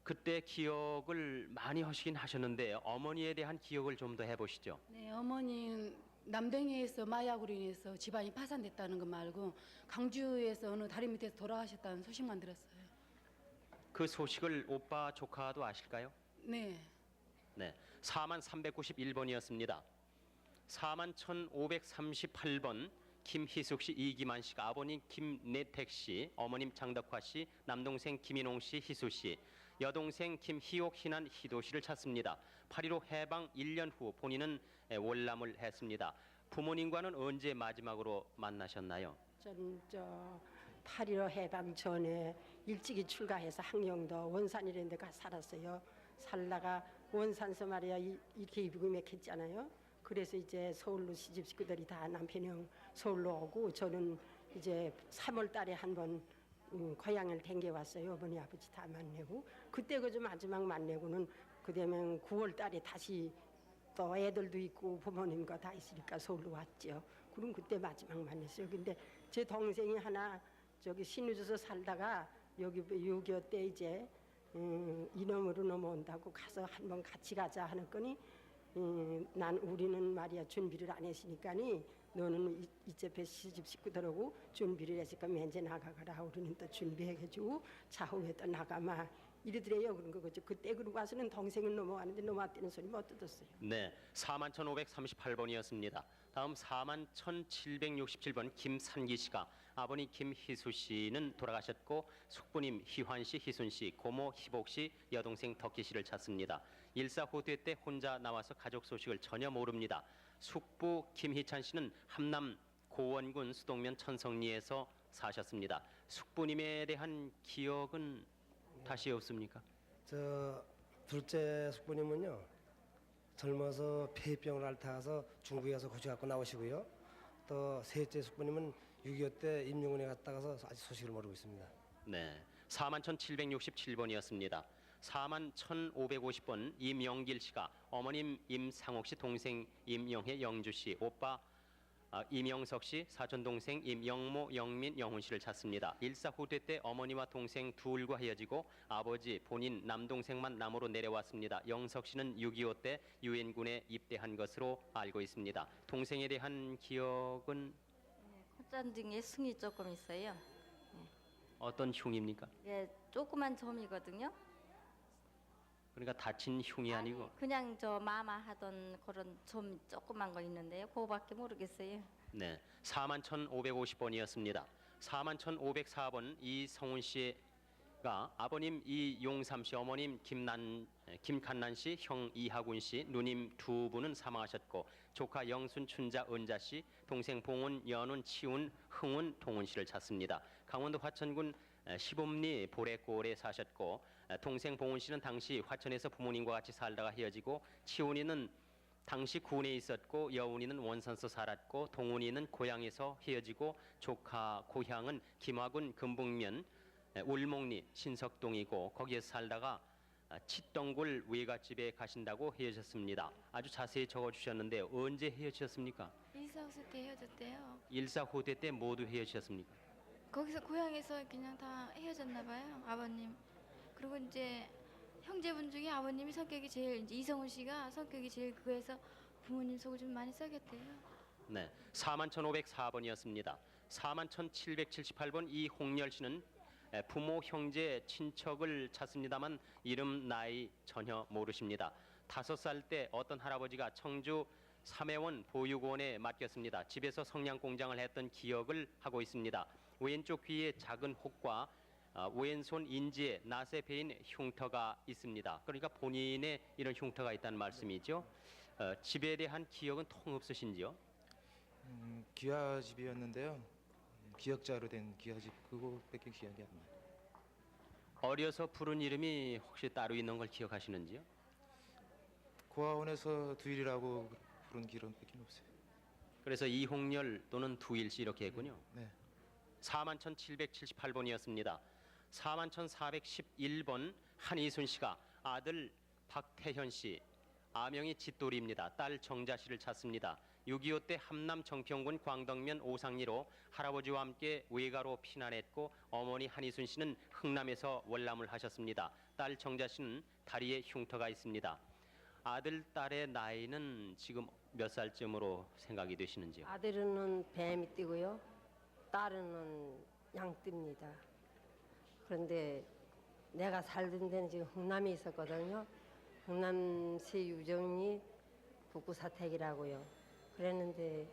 그때 기억을 많이 하시긴 하셨는데 어머니에 대한 기억을 좀 더 해보시죠. 네, 어머니는 남댕이에서 마약으로 인해서 집안이 파산됐다는 것 말고 강주에서 어느 다리 밑에서 돌아가셨다는 소식만 들었어요. 그 소식을 오빠 조카도 아실까요? 네. 네, 41,391번이었습니다. 41,538번 김희숙 씨, 이기만 씨가 아버님 김내택 씨, 어머님 장덕화 씨, 남동생 김인홍 씨, 희수 씨, 여동생 김희옥, 희난, 희도 씨를 찾습니다. 8.15 해방 1년 후 본인은 월남을 했습니다. 부모님과는 언제 마지막으로 만나셨나요? 저는 8.15 해방 전에 일찍이 출가해서 항영도 원산 이런 데 가서 살았어요. 살다가 원산서 말이야 이렇게 입금했잖아요. 그래서 이제 서울로 시집 식구들이 다 남편이 서울로 오고 저는 이제 3월 달에 한번 고향을 댕겨왔어요. 어머니 아버지 다 만나고 그때 그저 마지막 만나고는 그다음에 9월 달에 다시 또 애들도 있고 부모님과 다 있으니까 서울로 왔죠. 그럼 그때 마지막 만났어요. 근데 제 동생이 하나 저기 신우주서 살다가 여기 6.25 때 이제 이놈으로 넘어온다고 가서 한번 같이 가자 하는 거니 난 우리는 말이야 준비를 안 했으니까니 너는 이제 시집 식구들하고 준비를 했으니까 맨제 나가거라. 우리는 또 준비해가지고 차후에 또 나가마 이러더래요. 그런 거죠. 그때 그러고 와서는 동생은 넘어왔는데 넘어왔다는 소리 못 듣었어요. 네, 41,538번이었습니다. 다음 41,767번 김산기 씨가 아버님 김희수 씨는 돌아가셨고 숙부님 희환 씨, 희순 씨, 고모 희복 씨, 여동생 덕희 씨를 찾습니다. 일사후퇴 때 혼자 나와서 가족 소식을 전혀 모릅니다. 숙부 김희찬 씨는 함남 고원군 수동면 천성리에서 사셨습니다. 숙부님에 대한 기억은 다시 없습니까? 저 둘째 숙부님은요 젊어서 폐병을 앓다가서 중국에 가서 고쳐갖고 나오시고요. 또 셋째 숙부님은 6.25 때 임용원에 갔다가서 아직 소식을 모르고 있습니다. 네, 41,767번이었습니다. 41,550번 임영길 씨가 어머님 임상옥 씨, 동생 임영혜, 영주 씨, 오빠 임영석 씨, 사촌 동생 임영모, 영민, 영훈 씨를 찾습니다. 일사후퇴 때 어머니와 동생 둘과 헤어지고 아버지 본인 남동생만 남으로 내려왔습니다. 영석 씨는 6.25 때 유엔군에 입대한 것으로 알고 있습니다. 동생에 대한 기억은 콧잔등에 승이 조금 있어요. 어떤 흉입니까? 예, 조그만 점이거든요. 그러니까 다친 흉이 아니고 그냥 저 마마 하던 그런 점 조그만 거 있는데요. 그거밖에 모르겠어요. 네, 41,550번이었습니다. 41,504번 이성훈 씨가 아버님 이용삼 씨, 어머님 김칸난 씨, 형 이하군 씨, 누님 두 분은 사망하셨고 조카 영순, 춘자, 은자 씨, 동생 봉은, 연운, 치운, 흥운, 동훈 씨를 찾습니다. 강원도 화천군 시범리 보래골에 사셨고 동생 봉은 씨는 당시 화천에서 부모님과 같이 살다가 헤어지고 치훈이는 당시 군에 있었고 여운이는 원산서 살았고 동훈이는 고향에서 헤어지고 조카 고향은 김화군 금북면 울목리 신석동이고 거기에서 살다가 칫덩굴 외갓집에 가신다고 헤어졌습니다. 아주 자세히 적어주셨는데 언제 헤어지셨습니까? 일사후퇴 때 헤어졌대요. 일사후퇴 때 모두 헤어지셨습니까? 거기서 고향에서 그냥 다 헤어졌나 봐요. 아버님. 그리고 이제 형제분 중에 아버님이 성격이 제일 이제 이성훈 씨가 성격이 제일 그거에서 부모님 속을 좀 많이 썩였대요. 네, 41,504번이었습니다. 41,778번 이홍열 씨는 부모, 형제, 친척을 찾습니다만 이름, 나이 전혀 모르십니다. 5살 때 어떤 할아버지가 청주 삼해원 보육원에 맡겼습니다. 집에서 성냥공장을 했던 기억을 하고 있습니다. 왼쪽 귀에 작은 혹과 왼손 인지에 낫에 베인 흉터가 있습니다. 그러니까 본인의 이런 흉터가 있다는 말씀이죠. 집에 대한 기억은 통 없으신지요? 귀하집이었는데요. 기역자로 된 귀하집 그거밖에 기억이 안 나요. 어려서 부른 이름이 혹시 따로 있는 걸 기억하시는지요? 고아원에서 두일이라고 부른 기록밖에 없어요. 그래서 이홍열 또는 두일씨 이렇게 했군요. 네. 41,778번이었습니다. 41,411번 한이순 씨가 아들 박태현 씨, 아명이 짓돌이입니다. 딸 정자 씨를 찾습니다. 6.25 때 함남 정평군 광덕면 오상리로 할아버지와 함께 외가로 피난했고 어머니 한이순 씨는 흥남에서 월남을 하셨습니다. 딸 정자 씨는 다리에 흉터가 있습니다. 아들, 딸의 나이는 지금 몇 살쯤으로 생각이 되시는지요? 아들은 뱀이 뛰고요. 딸은 양띠입니다. 그런데 내가 살던 데는 지금 흥남에 있었거든요. 흥남시 유정리 북구사택이라고요. 그랬는데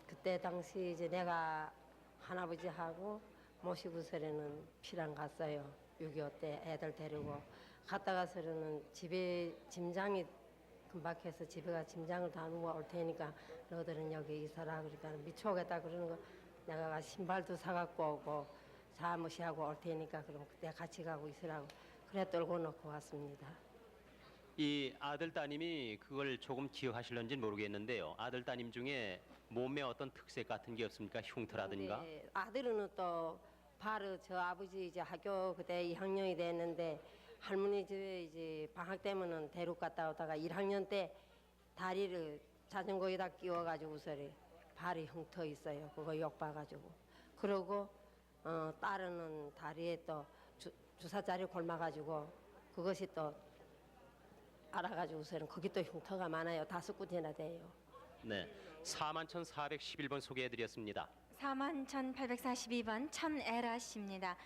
그때 당시 이제 내가 할아버지하고 모시고서는 피랑 갔어요. 6.25 때 애들 데리고 갔다 가서는 집에 짐장이 금박해서 집에 가 짐장을 다 놓아 올 테니까 너희들은 여기 있어라. 그러니까 미쳐오겠다 그러는 거 내가 신발도 사갖고 오고 사무시하고 올 테니까 그럼 그때 같이 가고 있으라고 그래 떨고 놓고 왔습니다. 이 아들 따님이 그걸 조금 기억하실런지 모르겠는데요. 아들 따님 중에 몸에 어떤 특색 같은 게 없습니까? 흉터라든가? 네, 아들은 또 바로 저 아버지 이제 학교 그때 2학년이 됐는데 할머니 집에 이제 방학 때면은 대륙 갔다 오다가 1학년 때 다리를 자전거에다 끼워가지고서 발이 흉터 있어요. 그거 욕 봐가지고. 그러고 딸은 다리에 또 주사자리 골마가지고 그것이 또 알아가지고서는 거기 또 흉터가 많아요. 5군데나 돼요. 네, 41,411번 소개해드렸습니다. 41,842번 천에라 씨입니다.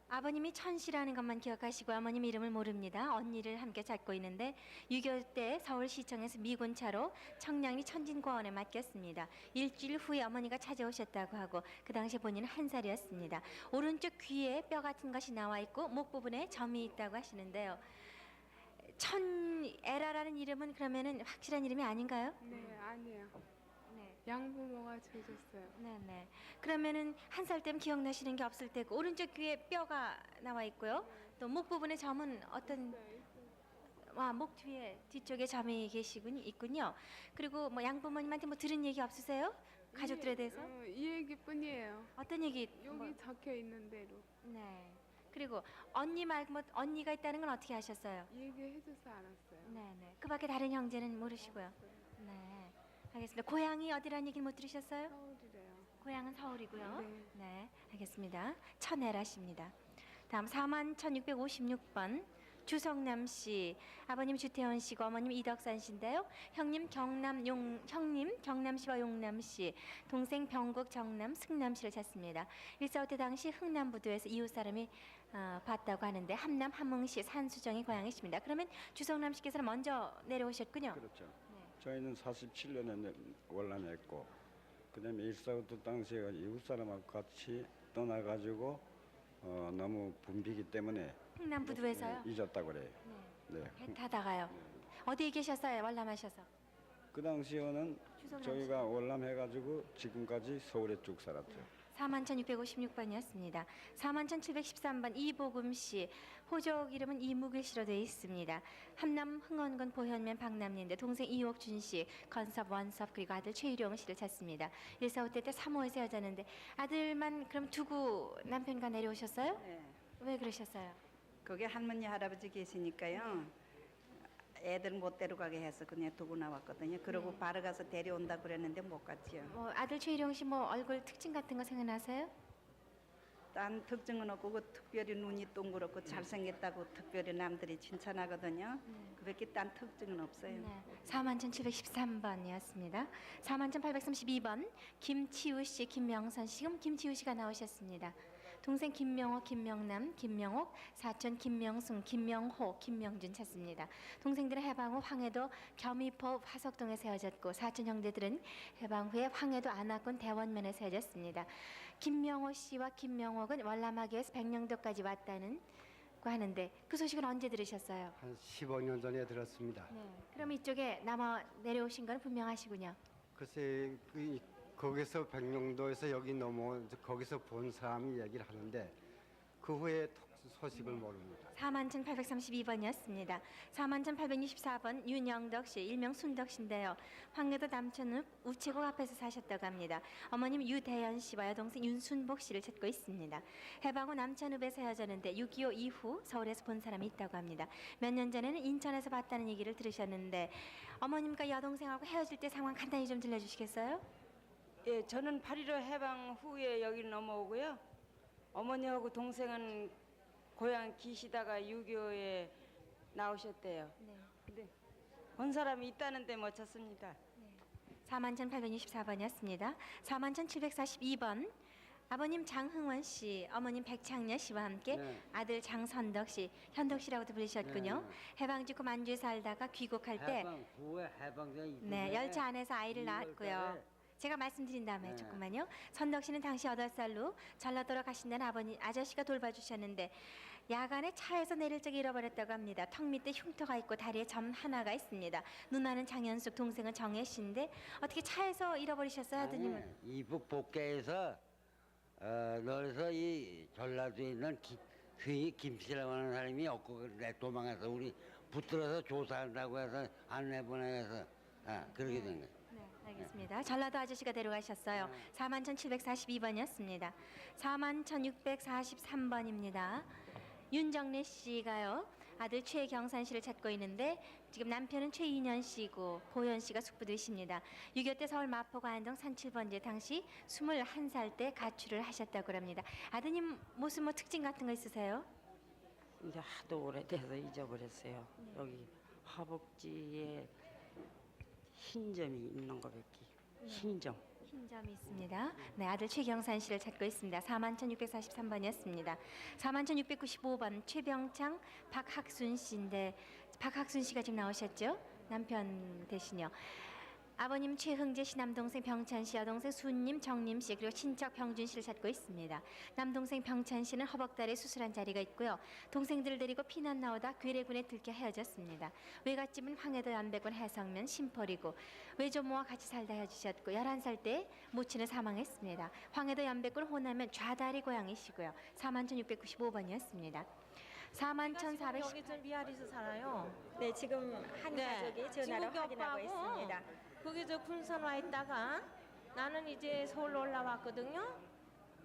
아버님이 천씨라는 것만 기억하시고 어머님 이름을 모릅니다. 언니를 함께 찾고 있는데 6.25 때 서울시청에서 미군차로 청량리 천진고원에 맡겼습니다. 일주일 후에 어머니가 찾아오셨다고 하고 그 당시 본인은 1살이었습니다. 오른쪽 귀에 뼈 같은 것이 나와 있고 목 부분에 점이 있다고 하시는데요. 천에라라는 이름은 그러면은 확실한 이름이 아닌가요? 네, 아니에요. 네. 양부모가 지어줬어요. 네네. 그러면은 1살 때면 기억나시는 게 없을 테고 오른쪽 귀에 뼈가 나와 있고요. 또 목 부분에 점은 어떤 목 뒤에 뒤쪽에 점이 있군요. 그리고 뭐 양부모님한테 뭐 들은 얘기 없으세요? 가족들에 대해서? 이 얘기뿐이에요. 어떤 얘기? 여기 적혀 있는 대로. 네. 그리고 언니 말고 뭐 언니가 있다는 건 어떻게 아셨어요? 얘기해줘서 알았어요. 네네. 그밖에 다른 형제는 모르시고요. 네. 알겠습니다. 고향이 어디라는 얘기는 못 들으셨어요? 서울이래요. 고향은 서울이고요. 네. 네, 알겠습니다. 천에라 씨입니다. 다음 41,656번 주성남 씨. 아버님 주태원 씨고 어머님 이덕산 씨인데요. 형님 경남 씨와 용남 씨, 동생 병국 정남 승남 씨를 찾습니다. 1.45 때 당시 흥남부두에서 이웃 사람이 봤다고 하는데 함남 함흥시 산수정이 고향이십니다. 그러면 주성남 씨께서는 먼저 내려오셨군요. 그렇죠. 저희는 47년에 월남했고 그다음에 1.45 당시에 이웃 사람하고 같이 떠나가지고 너무 붐비기 때문에 흥남부두에서요? 잊었다고 그래요. 네. 배 타다가요. 어디에 계셨어요? 월남하셔서? 그 당시에는 주성남 저희가 월남해가지고 지금까지 서울에 쭉 살았죠. 41,656번이었습니다. 41,713번 이보금 씨. 호적 이름은 이무길 씨로 되어 있습니다. 함남 흥원군 보현면 박남리인데 동생 이옥준 씨, 건섭 원섭 그리고 아들 최일용 씨를 찾습니다. 1.45 때 3호에서 헤어졌는데 아들만 그럼 두고 남편과 내려오셨어요? 네. 왜 그러셨어요? 거기 할머니 할아버지 계시니까요. 애들 못 데려가게 해서 그냥 두고 나왔거든요. 그러고 네. 바로 가서 데려온다 그랬는데 못 갔지요. 뭐 아들 최일용 씨 뭐 얼굴 특징 같은 거 생각나세요? 딴 특징은 없고 그 특별히 눈이 동그랗고 잘생겼다고 특별히 남들이 칭찬하거든요. 그밖에 딴 특징은 없어요. 네. 41,713번이었습니다. 41,832번 김치우 씨, 김명선 씨. 지금 김치우 씨가 나오셨습니다. 동생 김명호, 김명남, 김명옥, 사촌 김명승, 김명호, 김명준 찾습니다. 동생들은 해방 후 황해도 겸이포 화석동에서 헤어졌고 사촌 형제들은 해방 후에 황해도 안악군 대원면에서 헤어졌습니다. 김명호 씨와 김명옥은 월남하교에서 백령도까지 왔다는 거 하는데 그 소식은 언제 들으셨어요? 한 15년 전에 들었습니다. 네. 그럼 이쪽에 내려오신 건 분명하시군요. 글쎄 거기서 백령도에서 여기 거기서 본 사람이 얘기를 하는데 그 후에 소식을 모릅니다. 41,832번이었습니다. 41,864번 윤영덕 씨, 일명 순덕 씨인데요. 황해도 남천읍 우체국 앞에서 사셨다고 합니다. 어머님 유대연 씨와 여동생 윤순복 씨를 찾고 있습니다. 해방 후 남천읍에서 헤어졌는데 6.25 이후 서울에서 본 사람이 있다고 합니다. 몇 년 전에는 인천에서 봤다는 얘기를 들으셨는데 어머님과 여동생하고 헤어질 때 상황 간단히 좀 들려주시겠어요? 예, 저는 8.15 해방 후에 여기를 넘어오고요. 어머니하고 동생은 고향 기시다가 6.25에 나오셨대요. 네. 근데 본 사람이 있다는데 못 찾습니다. 41,824번이었습니다. 41,742번 아버님 장흥원 씨, 어머님 백창녀 씨와 함께 네. 아들 장선덕 씨, 현덕 씨라고도 부르셨군요. 네. 해방 직후 만주에 살다가 귀국할 때 후에 해방전 네, 열차 안에서 아이를 낳았고요. 제가 말씀드린 다음에 네. 조금만요. 선덕 씨는 당시 8살로 전라도로 가신다는 아저씨가 돌봐주셨는데 야간에 차에서 내릴 적에 잃어버렸다고 합니다. 턱 밑에 흉터가 있고 다리에 점 하나가 있습니다. 누나는 장현숙, 동생은 정혜 씨인데 어떻게 차에서 잃어버리셨어요, 아드님은? 이북 복개에서 너에서 이 전라도에 있는 김씨라고 하는 사람이 없고 도망가서 우리 붙들어서 조사한다고 해서 안내 보내서 그렇게 된 거예요. 네, 알겠습니다. 전라도 아저씨가 데려가셨어요. 41,742번이었습니다. 41,643번입니다. 윤정래 씨가요. 아들 최경산 씨를 찾고 있는데 지금 남편은 최인현 씨고 보현 씨가 숙부되십니다. 6.25 때 서울 마포구 안동 산7번지 당시 21살 때 가출을 하셨다고 합니다. 아드님 무슨 뭐 특징 같은 거 있으세요? 이제 하도 오래돼서 잊어버렸어요. 여기 허벅지에 흰 점이 있는 거밖에. 흰 점. 흰 점이 있습니다. 네, 아들 최경산 씨를 찾고 있습니다. 41,643번이었습니다. 41,695번 최병창 박학순 씨인데 박학순 씨가 지금 나오셨죠? 남편 대신요. 아버님 최흥재 씨, 남동생 병찬 씨, 여동생 순님, 정님 씨, 그리고 친척 병준 씨를 찾고 있습니다. 남동생 병찬 씨는 허벅다리에 수술한 자리가 있고요. 동생들을 데리고 피난 나오다 괴뢰군에 들켜 헤어졌습니다. 외갓집은 황해도 연백군 해성면 심포리고 외조모와 같이 살다 헤어지셨고 11살 때 모친은 사망했습니다. 황해도 연백군 호남면 좌다리 고향이시고요. 41,695번이었습니다. 41,410. 여기 저 미아리에서 살아요. 네, 지금 한 가족이 전화로 지국이 확인하고 오빠하고 있습니다. 거기 저 군산 와 있다가 나는 이제 서울로 올라왔거든요.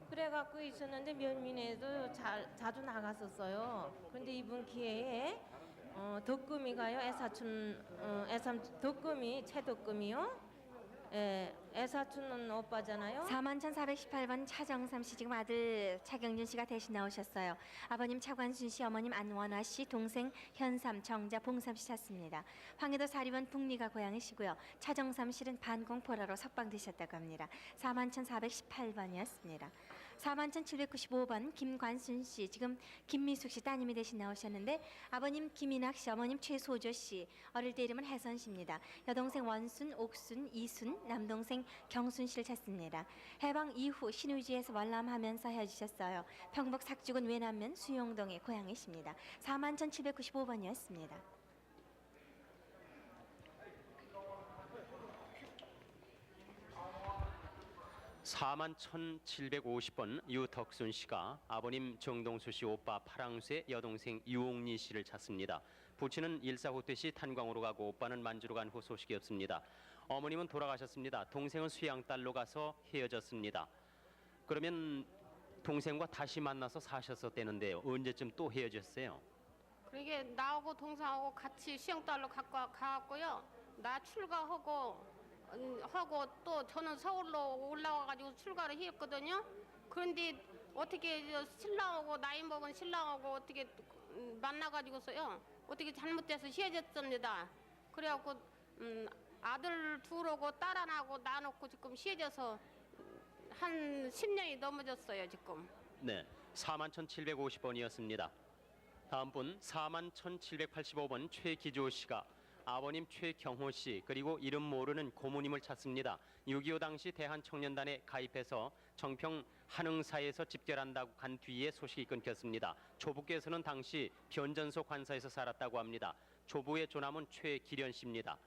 그래갖고 있었는데 면민에도 자주 나갔었어요. 그런데 이번 기회에 덕금이가요. 애삼 덕금이 최덕금이요. 예, 애사촌은 오빠잖아요. 41,418번 차정삼 씨, 지금 아들 차경준 씨가 대신 나오셨어요. 아버님 차관순 씨, 어머님 안원화 씨, 동생 현삼, 정자, 봉삼 씨 찾습니다. 황해도 사리원 북리가 고향이시고요. 차정삼 씨는 반공포라로 석방되셨다고 합니다. 41,418번이었습니다. 41,795번 김관순 씨, 지금 김미숙 씨 따님이 대신 나오셨는데 아버님 김인학 씨, 어머님 최소조 씨, 어릴 때 이름은 혜선 씨입니다. 여동생 원순, 옥순, 이순, 남동생 경순 씨를 찾습니다. 해방 이후 신의주에서 월남하면서 헤어지셨어요. 평북 삭죽은 외남면 수용동의 고향이십니다. 41,795번이었습니다. 사만 1,750번 유덕순 씨가 아버님 정동수 씨 오빠 파랑쇠 여동생 유옥리 씨를 찾습니다. 부친은 일사후퇴 시 탄광으로 가고 오빠는 만주로 간 후 소식이 없습니다. 어머님은 돌아가셨습니다. 동생은 수양딸로 가서 헤어졌습니다. 그러면 동생과 다시 만나서 사셨었다는데요. 언제쯤 또 헤어졌어요? 그러게 나하고 동생하고 같이 수영딸로 가고요. 나 출가하고 또 저는 서울로 올라와가지고 출가를 했거든요. 그런데 어떻게 신랑하고 나이 먹은 신랑하고 어떻게 만나가지고서요. 어떻게 잘못돼서 헤어졌습니다. 그래갖고 아들 둘하고 딸 하나하고 나놓고 지금 헤어져서 한 10년이 넘어졌어요 지금. 네, 41,750번이었습니다. 다음 분 41,785번 최기조 씨가 아버님 최경호 씨 그리고 이름 모르는 고모님을 찾습니다. 6.25 당시 대한청년단에 가입해서 정평 한흥사에서 집결한다고 간 뒤에 소식이 끊겼습니다. 조부께서는 당시 변전소 관사에서 살았다고 합니다. 조부의 조남은 최기련 씨입니다.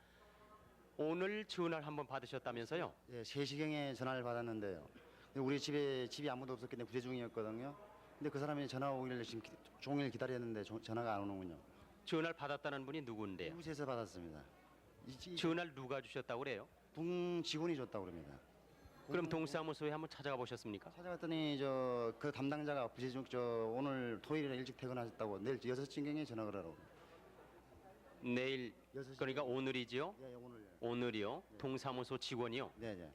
오늘 전화를 한번 받으셨다면서요? 네, 3시경에 전화를 받았는데요. 우리 집이 아무도 없었기 때문에 부재 중이었거든요. 근데 그 사람이 전화 오기를 지금 종일 기다렸는데 전화가 안 오는군요. 전화를 받았다는 분이 누군데요? 이웃에서 받았습니다. 전화를 누가 주셨다고 그래요? 동 직원이 줬다고 그럽니다. 그럼 동사무소에 한번 찾아가 보셨습니까? 찾아갔더니 그 담당자가 부재 중 오늘 토요일에 일찍 퇴근하셨다고 내일 6시경에 전화 걸으라고. 내일 그러니까 오늘이지요? 네, 오늘요. 오늘이요? 동사무소 직원이요? 네, 네.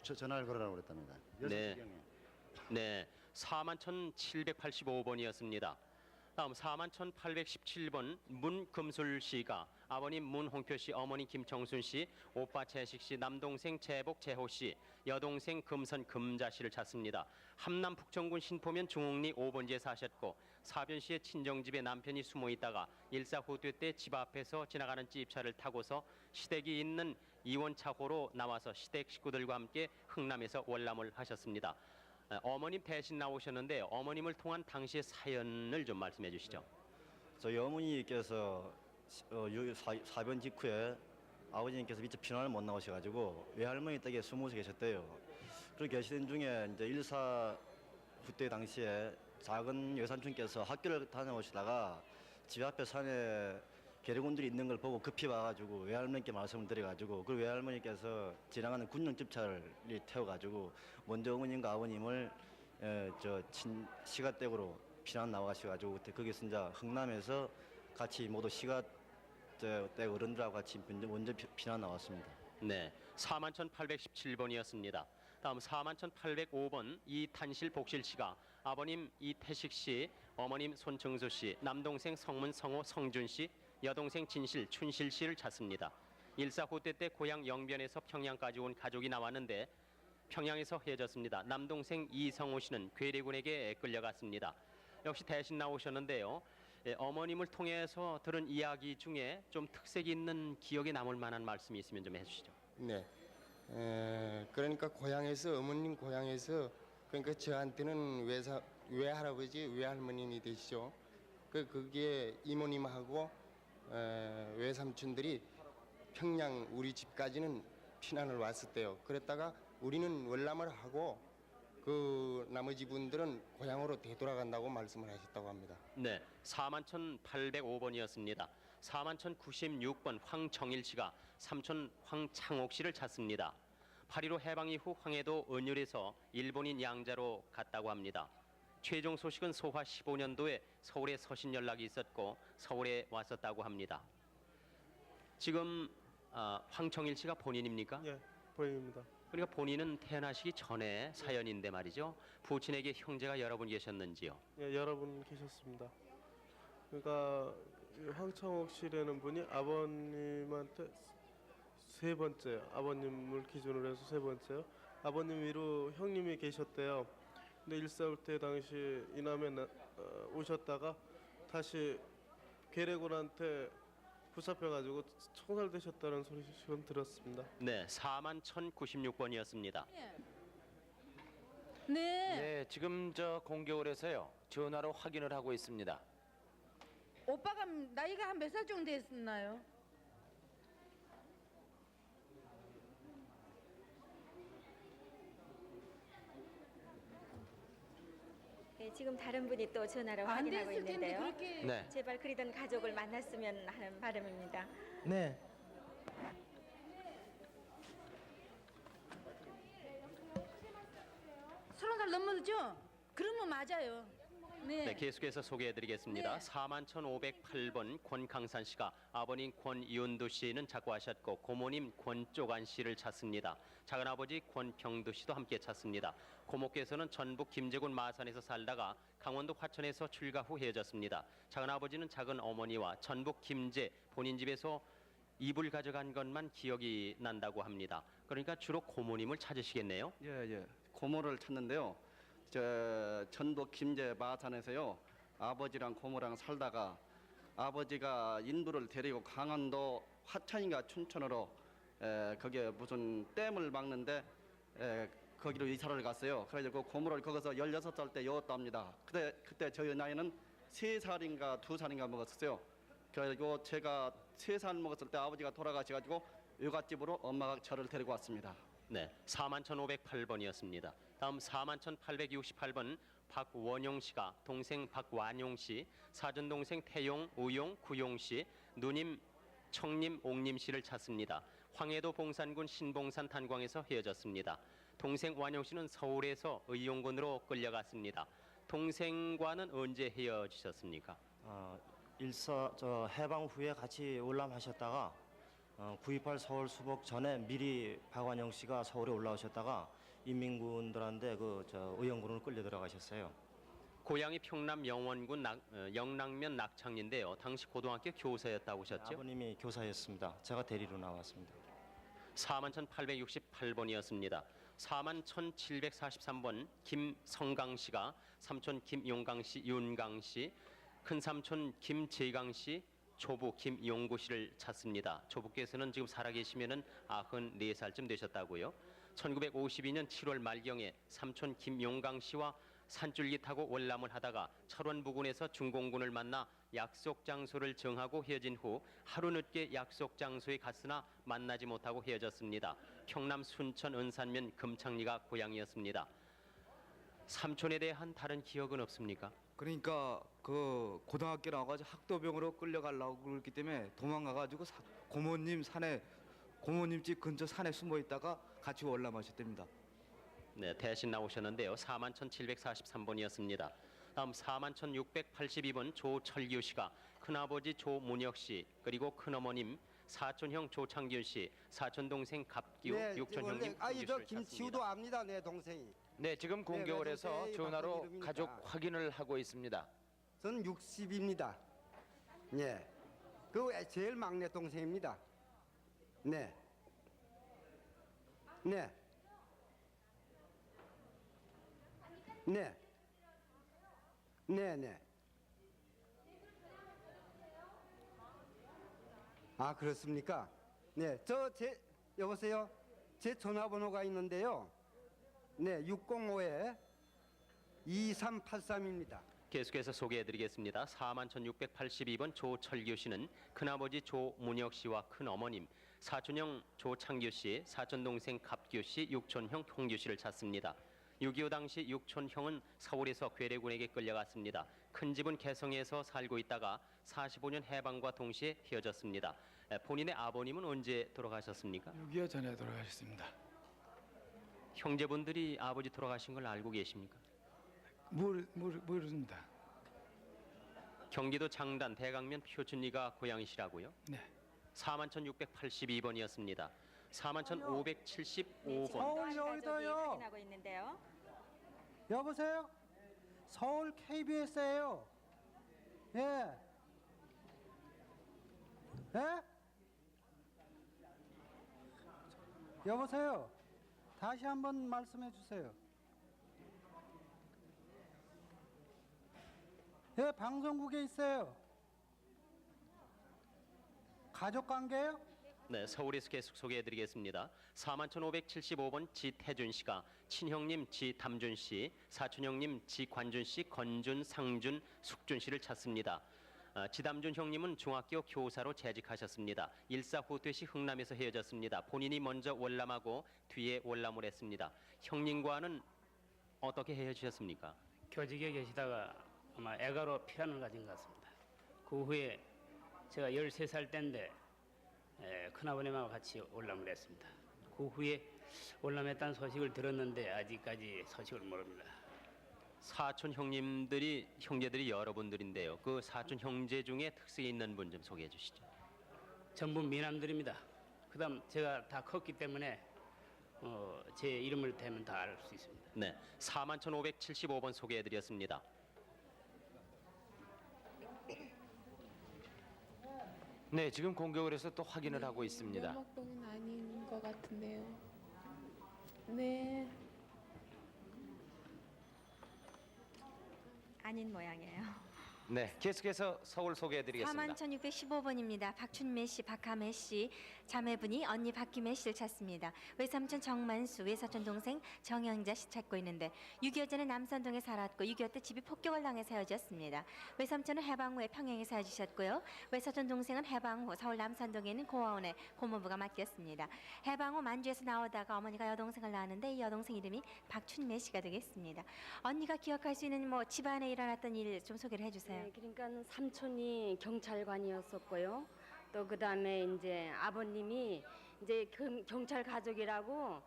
전화를 걸으라고 그랬답니다. 6시경에. 네, 41,785번이었습니다. 다음 41,817번 문금술 씨가 아버님 문홍표 씨, 어머니 김정순 씨, 오빠 재식 씨, 남동생 재복 재호 씨, 여동생 금선 금자 씨를 찾습니다. 함남 북정군 신포면 중흥리 5번지에 사셨고 사변 씨의 친정집에 남편이 숨어 있다가 일사후퇴 때 집 앞에서 지나가는 집차를 타고서 시댁이 있는 이원차고로 나와서 시댁 식구들과 함께 흥남에서 월남을 하셨습니다. 어머님 대신 나오셨는데 어머님을 통한 당시의 사연을 좀 말씀해 주시죠. 저희 어머니께서 사변 직후에 아버지님께서 미처 피난을 못 나오셔가지고 외할머니 댁에 숨어서 계셨대요. 그렇게 계시던 중에 이제 일사후퇴 당시에 작은 외삼촌께서 학교를 다녀오시다가 집 앞에 산에 계룡군들이 있는 걸 보고 급히 와가지고 외할머니께 말씀을 드려가지고 그 외할머니께서 지나가는 군용 집차를 태워가지고 먼저 어머님과 아버님을 시가댁으로 피난 나와가셔가지고 그때 거기서 이제 흥남에서 같이 모두 시가댁 어른들하고 같이 먼저 피난 나왔습니다. 네, 41,817번이었습니다. 다음 41,805번 이탄실 복실 씨가 아버님 이태식 씨, 어머님 손정수 씨, 남동생 성문 성호 성준 씨, 여동생 진실 춘실 씨를 찾습니다. 일사 후퇴 때 고향 영변에서 평양까지 온 가족이 나왔는데 평양에서 헤어졌습니다. 남동생 이성호 씨는 괴뢰군에게 끌려갔습니다. 역시 대신 나오셨는데요. 어머님을 통해서 들은 이야기 중에 좀 특색이 있는 기억에 남을 만한 말씀이 있으면 좀 해주시죠. 네. 그러니까 고향에서 어머님 고향에서 그러니까 저한테는 외할아버지 외할머님이 되시죠. 그게 이모님하고 외삼촌들이 평양 우리 집까지는 피난을 왔었대요. 그랬다가 우리는 월남을 하고 그 나머지 분들은 고향으로 되돌아간다고 말씀을 하셨다고 합니다. 네, 41,805번이었습니다. 41,096번 황정일 씨가 삼촌 황창옥 씨를 찾습니다. 8.15 해방 이후 황해도 은율에서 일본인 양자로 갔다고 합니다. 최종 소식은 소화 15년도에 서울에 서신 연락이 있었고 서울에 왔었다고 합니다. 지금 황정일 씨가 본인입니까? 예, 본인입니다. 그러니까 본인은 태어나시기 전에 사연인데 말이죠. 부친에게 형제가 여러 분 계셨는지요? 예, 여러 분 계셨습니다. 그러니까 황창옥 씨라는 분이 아버님한테 세 번째, 아버님을 기준으로 해서 세 번째요. 아버님 위로 형님이 계셨대요. 근데 일사후퇴 당시 이남에 오셨다가 다시 괴뢰군한테 붙잡혀가지고 총살되셨다는 소식은 들었습니다. 네, 41,096번이었습니다. 네, 지금 저 공개홀에서요 전화로 확인을 하고 있습니다. 오빠가 나이가 한 몇 살 정도 됐나요? 네, 지금 다른 분이 또 전화로 안 확인하고 됐을 텐데 있는데요. 그렇게- 네. 제발 그리던 가족을 만났으면 하는 바람입니다. 네. 서른 살 넘었죠? 그러면 맞아요. 네, 계속해서 소개해드리겠습니다. 41,508번 권강산 씨가 아버님 권이운두 씨는 작고하셨고 고모님 권조간 씨를 찾습니다. 작은아버지 권평두 씨도 함께 찾습니다. 고모께서는 전북 김제군 마산에서 살다가 강원도 화천에서 출가 후 헤어졌습니다. 작은아버지는 작은 어머니와 전북 김제 본인 집에서 이불 가져간 것만 기억이 난다고 합니다. 그러니까 주로 고모님을 찾으시겠네요. 예. 고모를 찾는데요. 전북 김제 마산에서요. 아버지랑 고모랑 살다가 아버지가 인부를 데리고 강원도 화천인가 춘천으로 거기에 무슨 댐을 막는데 거기로 이사를 갔어요. 그래가지고 고모를 거기서 16살 때 여웠답니다. 그때 저희 나이는 3살인가 2살인가 먹었어요. 그래가지고 제가 3살 먹었을 때 아버지가 돌아가셔가지고 외갓집으로 엄마가 저를 데리고 왔습니다. 네, 41,508번이었습니다. 다음 41,868번 박원용 씨가 동생 박완용 씨, 사촌 동생 태용, 우용, 구용 씨, 누님, 청님, 옥님 씨를 찾습니다. 황해도 봉산군 신봉산 탄광에서 헤어졌습니다. 동생 완용 씨는 서울에서 의용군으로 끌려갔습니다. 동생과는 언제 헤어지셨습니까? 해방 후에 같이 월남하셨다가 9.28 서울 수복 전에 미리 박완영 씨가 서울에 올라오셨다가 인민군들한테 의용군으로 끌려 들어가셨어요. 고향이 평남 영원군 영랑면 낙창인데요. 당시 고등학교 교사였다고 하셨죠? 아버님이 교사였습니다. 제가 대리로 나왔습니다. 41,868번이었습니다. 41,743번 김성강 씨가 삼촌 김용강 씨, 윤강 씨, 큰삼촌 김재강 씨, 조부 김용구 씨를 찾습니다. 조부께서는 지금 살아계시면은 94살쯤 되셨다고요. 1952년 7월 말경에 삼촌 김용강 씨와 산줄기 타고 월남을 하다가 철원 부근에서 중공군을 만나 약속 장소를 정하고 헤어진 후 하루 늦게 약속 장소에 갔으나 만나지 못하고 헤어졌습니다. 경남 순천 은산면 금창리가 고향이었습니다. 삼촌에 대한 다른 기억은 없습니까? 그러니까 그 고등학교 나와가지고 학도병으로 끌려가려고 그랬기 때문에 도망가가지고 고모님 집 근처 산에 숨어 있다가 같이 월남하셨답니다. 네, 대신 나오셨는데요. 41,743번이었습니다. 다음 41,682번 조철규 씨가 큰아버지 조문혁 씨, 그리고 큰어머님 사촌형 조창균 씨, 사촌 동생 갑규, 육촌 형님 저 홍규 씨를 김치우도 찾습니다. 압니다. 내 동생이. 네, 지금 공격을 네, 해서 외동생이 전화로 바꾼 이름입니다. 가족 확인을 하고 있습니다. 저는 60입니다. 예. 그 제일 막내 동생입니다. 네. 네. 네. 네, 네. 아, 그렇습니까? 네. 여보세요. 제 전화번호가 있는데요. 네, 605에 2383입니다. 계속해서 소개해드리겠습니다. 41,682번 조철규 씨는 큰아버지 조문혁 씨와 큰어머님, 사촌형 조창규 씨, 사촌 동생 갑규 씨, 육촌형 홍규 씨를 찾습니다. 6.25 당시 육촌형은 서울에서 괴뢰군에게 끌려갔습니다. 큰 집은 개성에서 살고 있다가 45년 해방과 동시에 헤어졌습니다. 본인의 아버님은 언제 돌아가셨습니까? 6.25 전에 돌아가셨습니다. 형제분들이 아버지 돌아가신 걸 알고 계십니까? 모릅니다. 경기도 장단 대강면 표준리가 고향이시라고요? 네. 41,682번이었습니다. 41,575번. 서울 여의도요. 확인하고 있는데요. 여보세요? 서울 KBS예요. 예. 예? 여보세요? 다시 한번 말씀해 주세요. 예, 방송국에 있어요. 가족 관계요? 네, 서울에서 계속 소개해드리겠습니다. 41,575번 지태준 씨가 친형님 지담준 씨, 사촌형님 지관준 씨, 건준, 상준, 숙준 씨를 찾습니다. 지담준 형님은 중학교 교사로 재직하셨습니다. 일사후퇴 시 흥남에서 헤어졌습니다. 본인이 먼저 월남하고 뒤에 월남을 했습니다. 형님과는 어떻게 헤어지셨습니까? 교직에 계시다가 아마 애가로 피란을 가진 것 같습니다. 그 후에 제가 13살 때인데 큰아버님하고 같이 월남을 했습니다. 그 후에 월남했다는 소식을 들었는데 아직까지 소식을 모릅니다. 사촌 형제들이 여러분들인데요. 그 사촌 형제 중에 특색이 있는 분 좀 소개해 주시죠. 전부 미남들입니다. 그다음 제가 다 컸기 때문에 제 이름을 대면 다 알 수 있습니다. 네, 41,575번 소개해 드렸습니다. 네, 지금 공격을 해서 또 확인을 하고 있습니다. 연막동은 아닌 것 같은데요. 네. 아닌 모양이에요. 네, 계속해서 서울 소개해드리겠습니다. 41,615번입니다. 박춘매 씨, 박하매 씨, 자매분이 언니 박기매 씨를 찾습니다. 외삼촌 정만수, 외사촌 동생 정영자 씨 찾고 있는데 6.25 전에 남산동에 살았고 6.25 때 집이 폭격을 당해서 헤어졌습니다. 외삼촌은 해방 후에 평양에서 헤어지셨고요. 외사촌 동생은 해방 후 서울 남산동에 있는 고아원에 고모부가 맡겼습니다. 해방 후 만주에서 나오다가 어머니가 여동생을 낳았는데 이 여동생 이름이 박춘매 씨가 되겠습니다. 언니가 기억할 수 있는 집안에 일어났던 일 좀 소개를 해주세요. 네, 그러니까 삼촌이 경찰관이었었고요. 또 그다음에 이제 아버님이 이제 경찰 가족이라고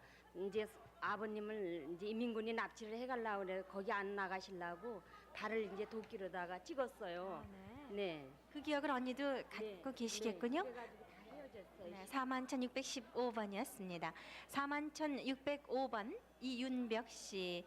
이제 아버님을 이제 인민군이 납치를 해가려고 그래 거기 안 나가시려고 발을 이제 도끼로다가 찍었어요. 네. 그 기억을 언니도 갖고 계시겠군요. 네, 41,615번이었습니다. 41,605번 이윤벽 씨.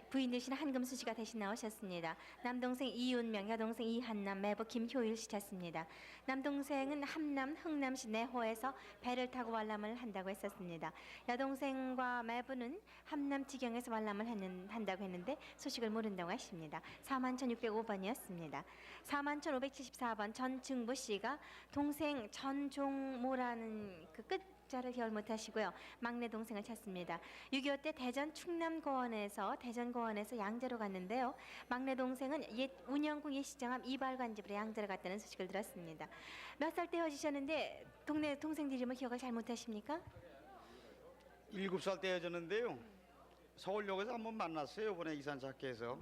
부인 되신 한금수 씨가 대신 나오셨습니다. 남동생 이윤명, 여동생 이한남, 매부 김효일 씨 찾습니다. 남동생은 함남, 흥남시 내호에서 배를 타고 월남을 한다고 했었습니다. 여동생과 매부는 함남 지경에서 월남을 한다고 했는데 소식을 모른다고 하십니다. 41,605번이었습니다. 41,574번 전증부 씨가 동생 전종모라는 그 자를 기억 못하시고요. 막내 동생을 찾습니다. 6.25 때 대전 충남고원에서 양재로 갔는데요. 막내 동생은 옛 운영궁 예시장암 이발관집으로 양재로 갔다는 소식을 들었습니다. 몇 살 때 헤어지셨는데 동네 동생들 이름을 기억을 잘 못하십니까? 7살 때 헤어졌는데요. 서울역에서 한번 만났어요. 이번에 이산착해서.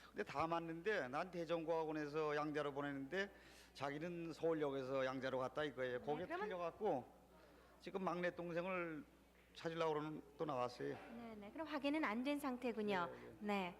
근데 다 맞는데 난 대전고학원에서 양자로 보내는데 자기는 서울역에서 양자로 갔다 이거예요. 거기에 틀려갖고 지금 막내 동생을 찾으려고 그러는 또 나왔어요. 네. 그럼 확인은 안 된 상태군요. 네.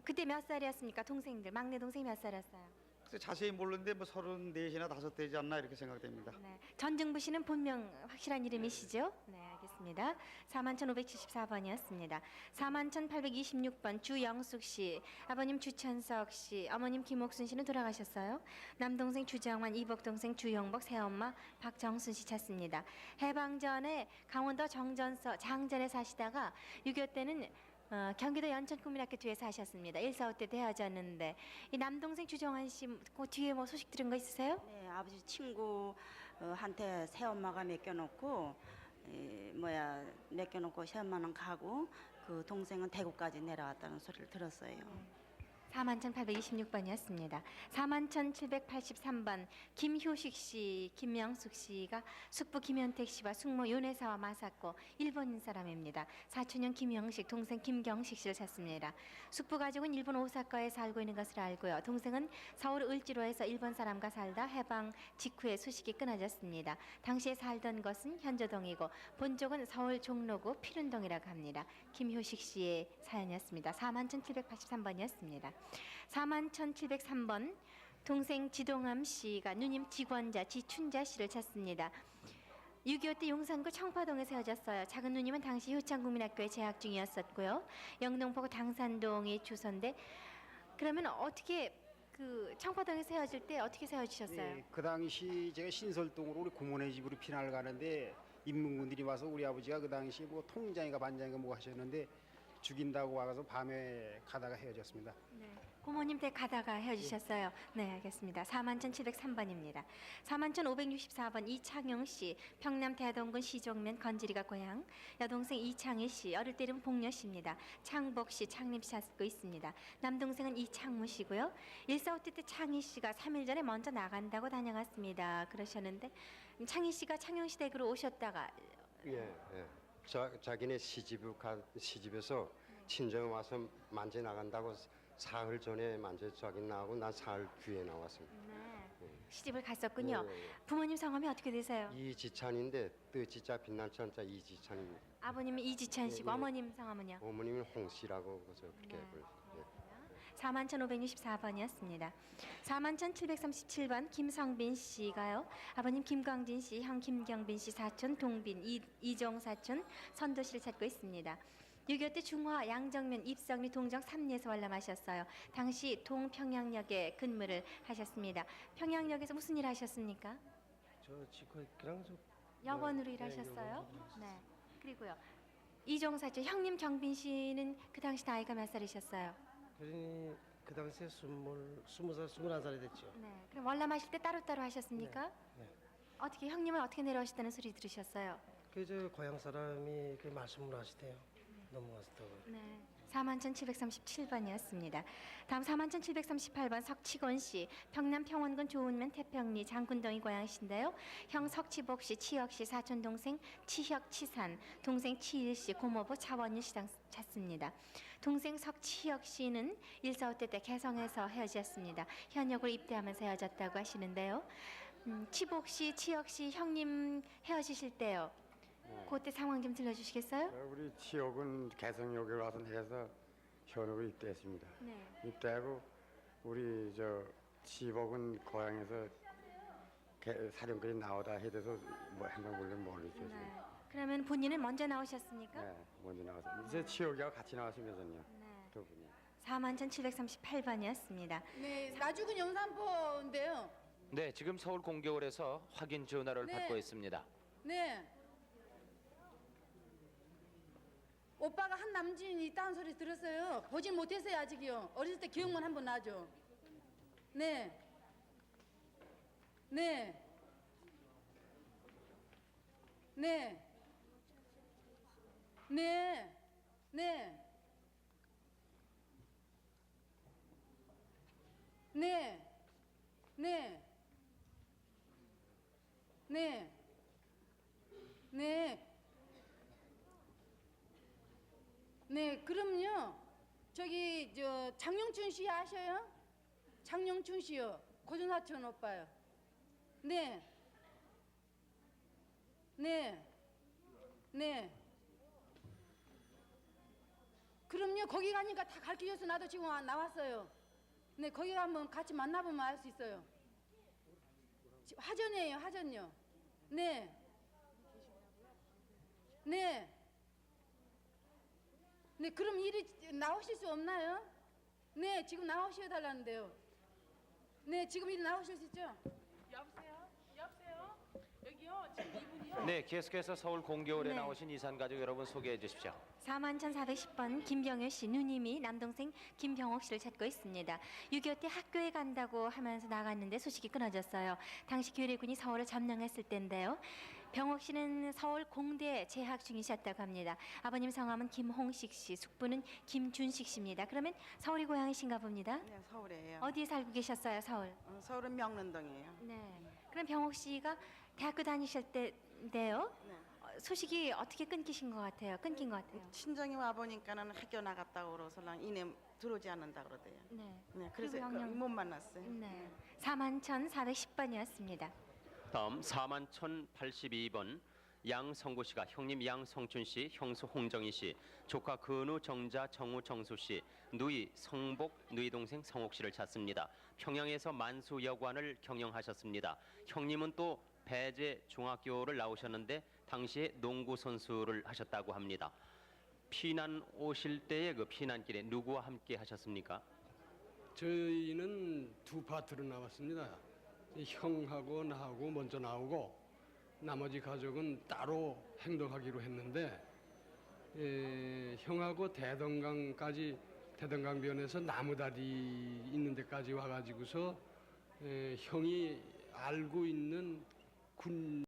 그때 몇 살이었습니까? 동생들. 막내 동생이 몇 살이었어요? 그래서 자세히 모르는데 뭐 34이나 5 되지 않나 이렇게 생각됩니다. 네. 전증부 씨는 본명 확실한 이름이시죠? 네, 알겠습니다. 41,574번이었습니다. 41,826번 주영숙 씨, 아버님 주천석 씨, 어머님 김옥순 씨는 돌아가셨어요. 남동생 주정환, 이복동생 주용복, 새엄마 박정순 씨 찾습니다. 해방 전에 강원도 정전서 장전에 사시다가 6.25 때는 경기도 연천국민학교 뒤에서 하셨습니다. 145 때 헤어졌는데 이 남동생 주정환 씨 그 뒤에 뭐 소식 들은 거 있으세요? 네, 아버지 친구한테 새엄마가 맡겨놓고 맡겨놓고 새엄마는 가고 그 동생은 대구까지 내려왔다는 소리를 들었어요. 41,826번이었습니다. 41,783번 김효식 씨, 김명숙 씨가 숙부 김현택 씨와 숙모 윤혜사와 맞았고 일본인 사람입니다. 사촌형 김영식, 동생 김경식 씨를 찾습니다. 숙부 가족은 일본 오사카에 살고 있는 것을 알고요. 동생은 서울 을지로에서 일본 사람과 살다 해방 직후에 소식이 끊어졌습니다. 당시에 살던 것은 현저동이고 본족은 서울 종로구 피륜동이라고 합니다. 김효식 씨의 사연이었습니다. 41,783번이었습니다. 41,703번 동생 지동암 씨가 누님 지권자 지춘자 씨를 찾습니다. 6.25 때 용산구 청파동에서 헤어졌어요. 작은 누님은 당시 효창국민학교에 재학 중이었었고요. 영등포구 당산동이 주소인데 그러면 어떻게 그 청파동에서 헤어질 때 어떻게 헤어지셨어요? 네, 그 당시 제가 신설동으로 우리 고모네 집으로 피난을 가는데 인민군들이 와서 우리 아버지가 그 당시 뭐 통장인가 반장인가 뭐 하셨는데 죽인다고 와서 밤에 가다가 헤어졌습니다. 네. 고모님 댁 가다가 헤어지셨어요. 네, 알겠습니다. 41,703번입니다. 41,564번 이창용 씨, 평남 대동군 시종면 건지리가 고향. 여동생 이창희 씨, 어릴 때 이름 복녀 씨입니다. 창복 씨, 창림 씨 찾고 있습니다. 남동생은 이창무 씨고요. 145 때 창희 씨가 3일 전에 먼저 나간다고 다녀갔습니다. 그러셨는데 창희 씨가 창영 씨 댁으로 오셨다가 예. 자기네 시집에서 친정 와서 만져 나간다고 사흘 전에 만져 저기 나가고 난 사흘 뒤에 나왔습니다. 시집을 갔었군요. 네. 부모님 성함이 어떻게 되세요? 이지찬인데 뜨지자 빛난 천자 이지찬입니다. 아버님이 이지찬 씨고 네. 어머님 성함은요? 어머님은 홍씨라고 그래서 그렇게 불러요. 41,564번이었습니다. 41,737번 김성빈 씨가요. 아버님 김광진 씨, 형 김경빈 씨, 사촌 동빈, 이종 사촌 선도 씨를 찾고 있습니다. 6.25 때 중화 양정면 입성리 동정 3리에서 관람하셨어요. 당시 동평양역에 근무를 하셨습니다. 평양역에서 무슨 일 하셨습니까? 저 지금 그냥 좀 영원으로 네, 일하셨어요? 영원으로 네. 그리고요. 이종 사촌 형님 경빈 씨는 그 당시 나이가 몇 살이셨어요? 그러니 그 당시에 20살, 21살이 됐죠. 네. 그럼 월남하실 때 따로따로 하셨습니까? 네. 어떻게 형님은 어떻게 내려오셨다는 소리 들으셨어요? 그 고향 사람이 그 말씀을 하시대요. 넘어갔다고. 네. 41,737번이었습니다. 다음 41,738번 석치곤 씨, 평남 평원군 조은면 태평리 장군동이 고향이신데요. 형 석치복 씨, 치혁 씨, 사촌 동생 치혁 치산, 동생 치일 씨, 고모부 차원일 씨랑 찾습니다. 동생 석치혁 씨는 145 때 개성에서 헤어졌습니다. 현역으로 입대하면서 헤어졌다고 하시는데요. 치복 씨, 치혁 씨 형님 헤어지실 때요. 그때 상황 좀 들려주시겠어요? 우리 지역은 개성역에 와서 해서 현역으로 입대했습니다. 네. 입대하고 우리 지복은 고향에서 사령까지 나오다 해서 뭐 한번 물론 모르죠. 네. 그러면 본인은 먼저 나오셨습니까? 네, 먼저 나와서 이제 지역이하고 같이 나왔으면서요. 두 분이. 41,738번이었습니다. 네, 나주군 영산포인데요. 네, 지금 서울 공개홀에서 확인 전화를 네. 받고 있습니다. 네. 오빠가 한 남진이 있다는 소리 들었어요. 보진 못했어요 아직이요. 어렸을 때 기억만 한번 나죠. 네. 네. 네. 네. 네. 네. 네. 네. 네. 네, 그럼요. 저기 저 장영춘 씨 아셔요? 장영춘 씨요. 고등사촌 오빠요. 네. 네. 네. 그럼요. 거기 가니까 다 가르쳐줘서 나도 지금 나왔어요. 네, 거기 가면 같이 만나보면 알 수 있어요. 화전이에요, 화전요. 네. 네. 네, 그럼 이리 나오실 수 없나요? 네, 지금 나오셔 달라는데요. 네, 지금 이리 나오실 수 있죠? 여보세요? 여보세요? 여기요. 지금 이분이요. 네, 계속해서 서울 공개홀에 네. 나오신 이산 가족 여러분 소개해 주십시오. 41,410번 김병효 씨 누님이 남동생 김병옥 씨를 찾고 있습니다. 6.25 때 학교에 간다고 하면서 나갔는데 소식이 끊어졌어요. 당시 괴뢰군이 서울을 점령했을 때인데요. 병옥 씨는 서울 공대에 재학 중이셨다고 합니다. 아버님 성함은 김홍식 씨, 숙부는 김준식 씨입니다. 그러면 서울이 고향이신가 봅니다. 네, 서울이에요. 어디에 살고 계셨어요, 서울? 서울은 명륜동이에요. 네. 그럼 병옥 씨가 대학교 다니실 때인데요. 네. 소식이 어떻게 끊기신 것 같아요? 끊긴 것 같아요. 친정이 와 보니까는 학교 나갔다고 그러서랑 이내 들어오지 않는다 그러대요. 네. 네, 그래서 그리고 영영- 못 만났어요. 네. 41,410번이었습니다. 다음 41,082번 양성구 씨가 형님 양성춘 씨, 형수 홍정희 씨, 조카 근우 정자 정우 정수 씨, 누이 성복 누이 동생 성옥 씨를 찾습니다. 평양에서 만수 여관을 경영하셨습니다. 형님은 또 배제 중학교를 나오셨는데 당시에 농구 선수를 하셨다고 합니다. 피난 오실 때의 그 피난길에 누구와 함께 하셨습니까? 저희는 두 파트로 나왔습니다. 형하고 나하고 먼저 나오고 나머지 가족은 따로 행동하기로 했는데 형하고 대동강까지 대동강변에서 나무다리 있는 데까지 와가지고서 형이 알고 있는 군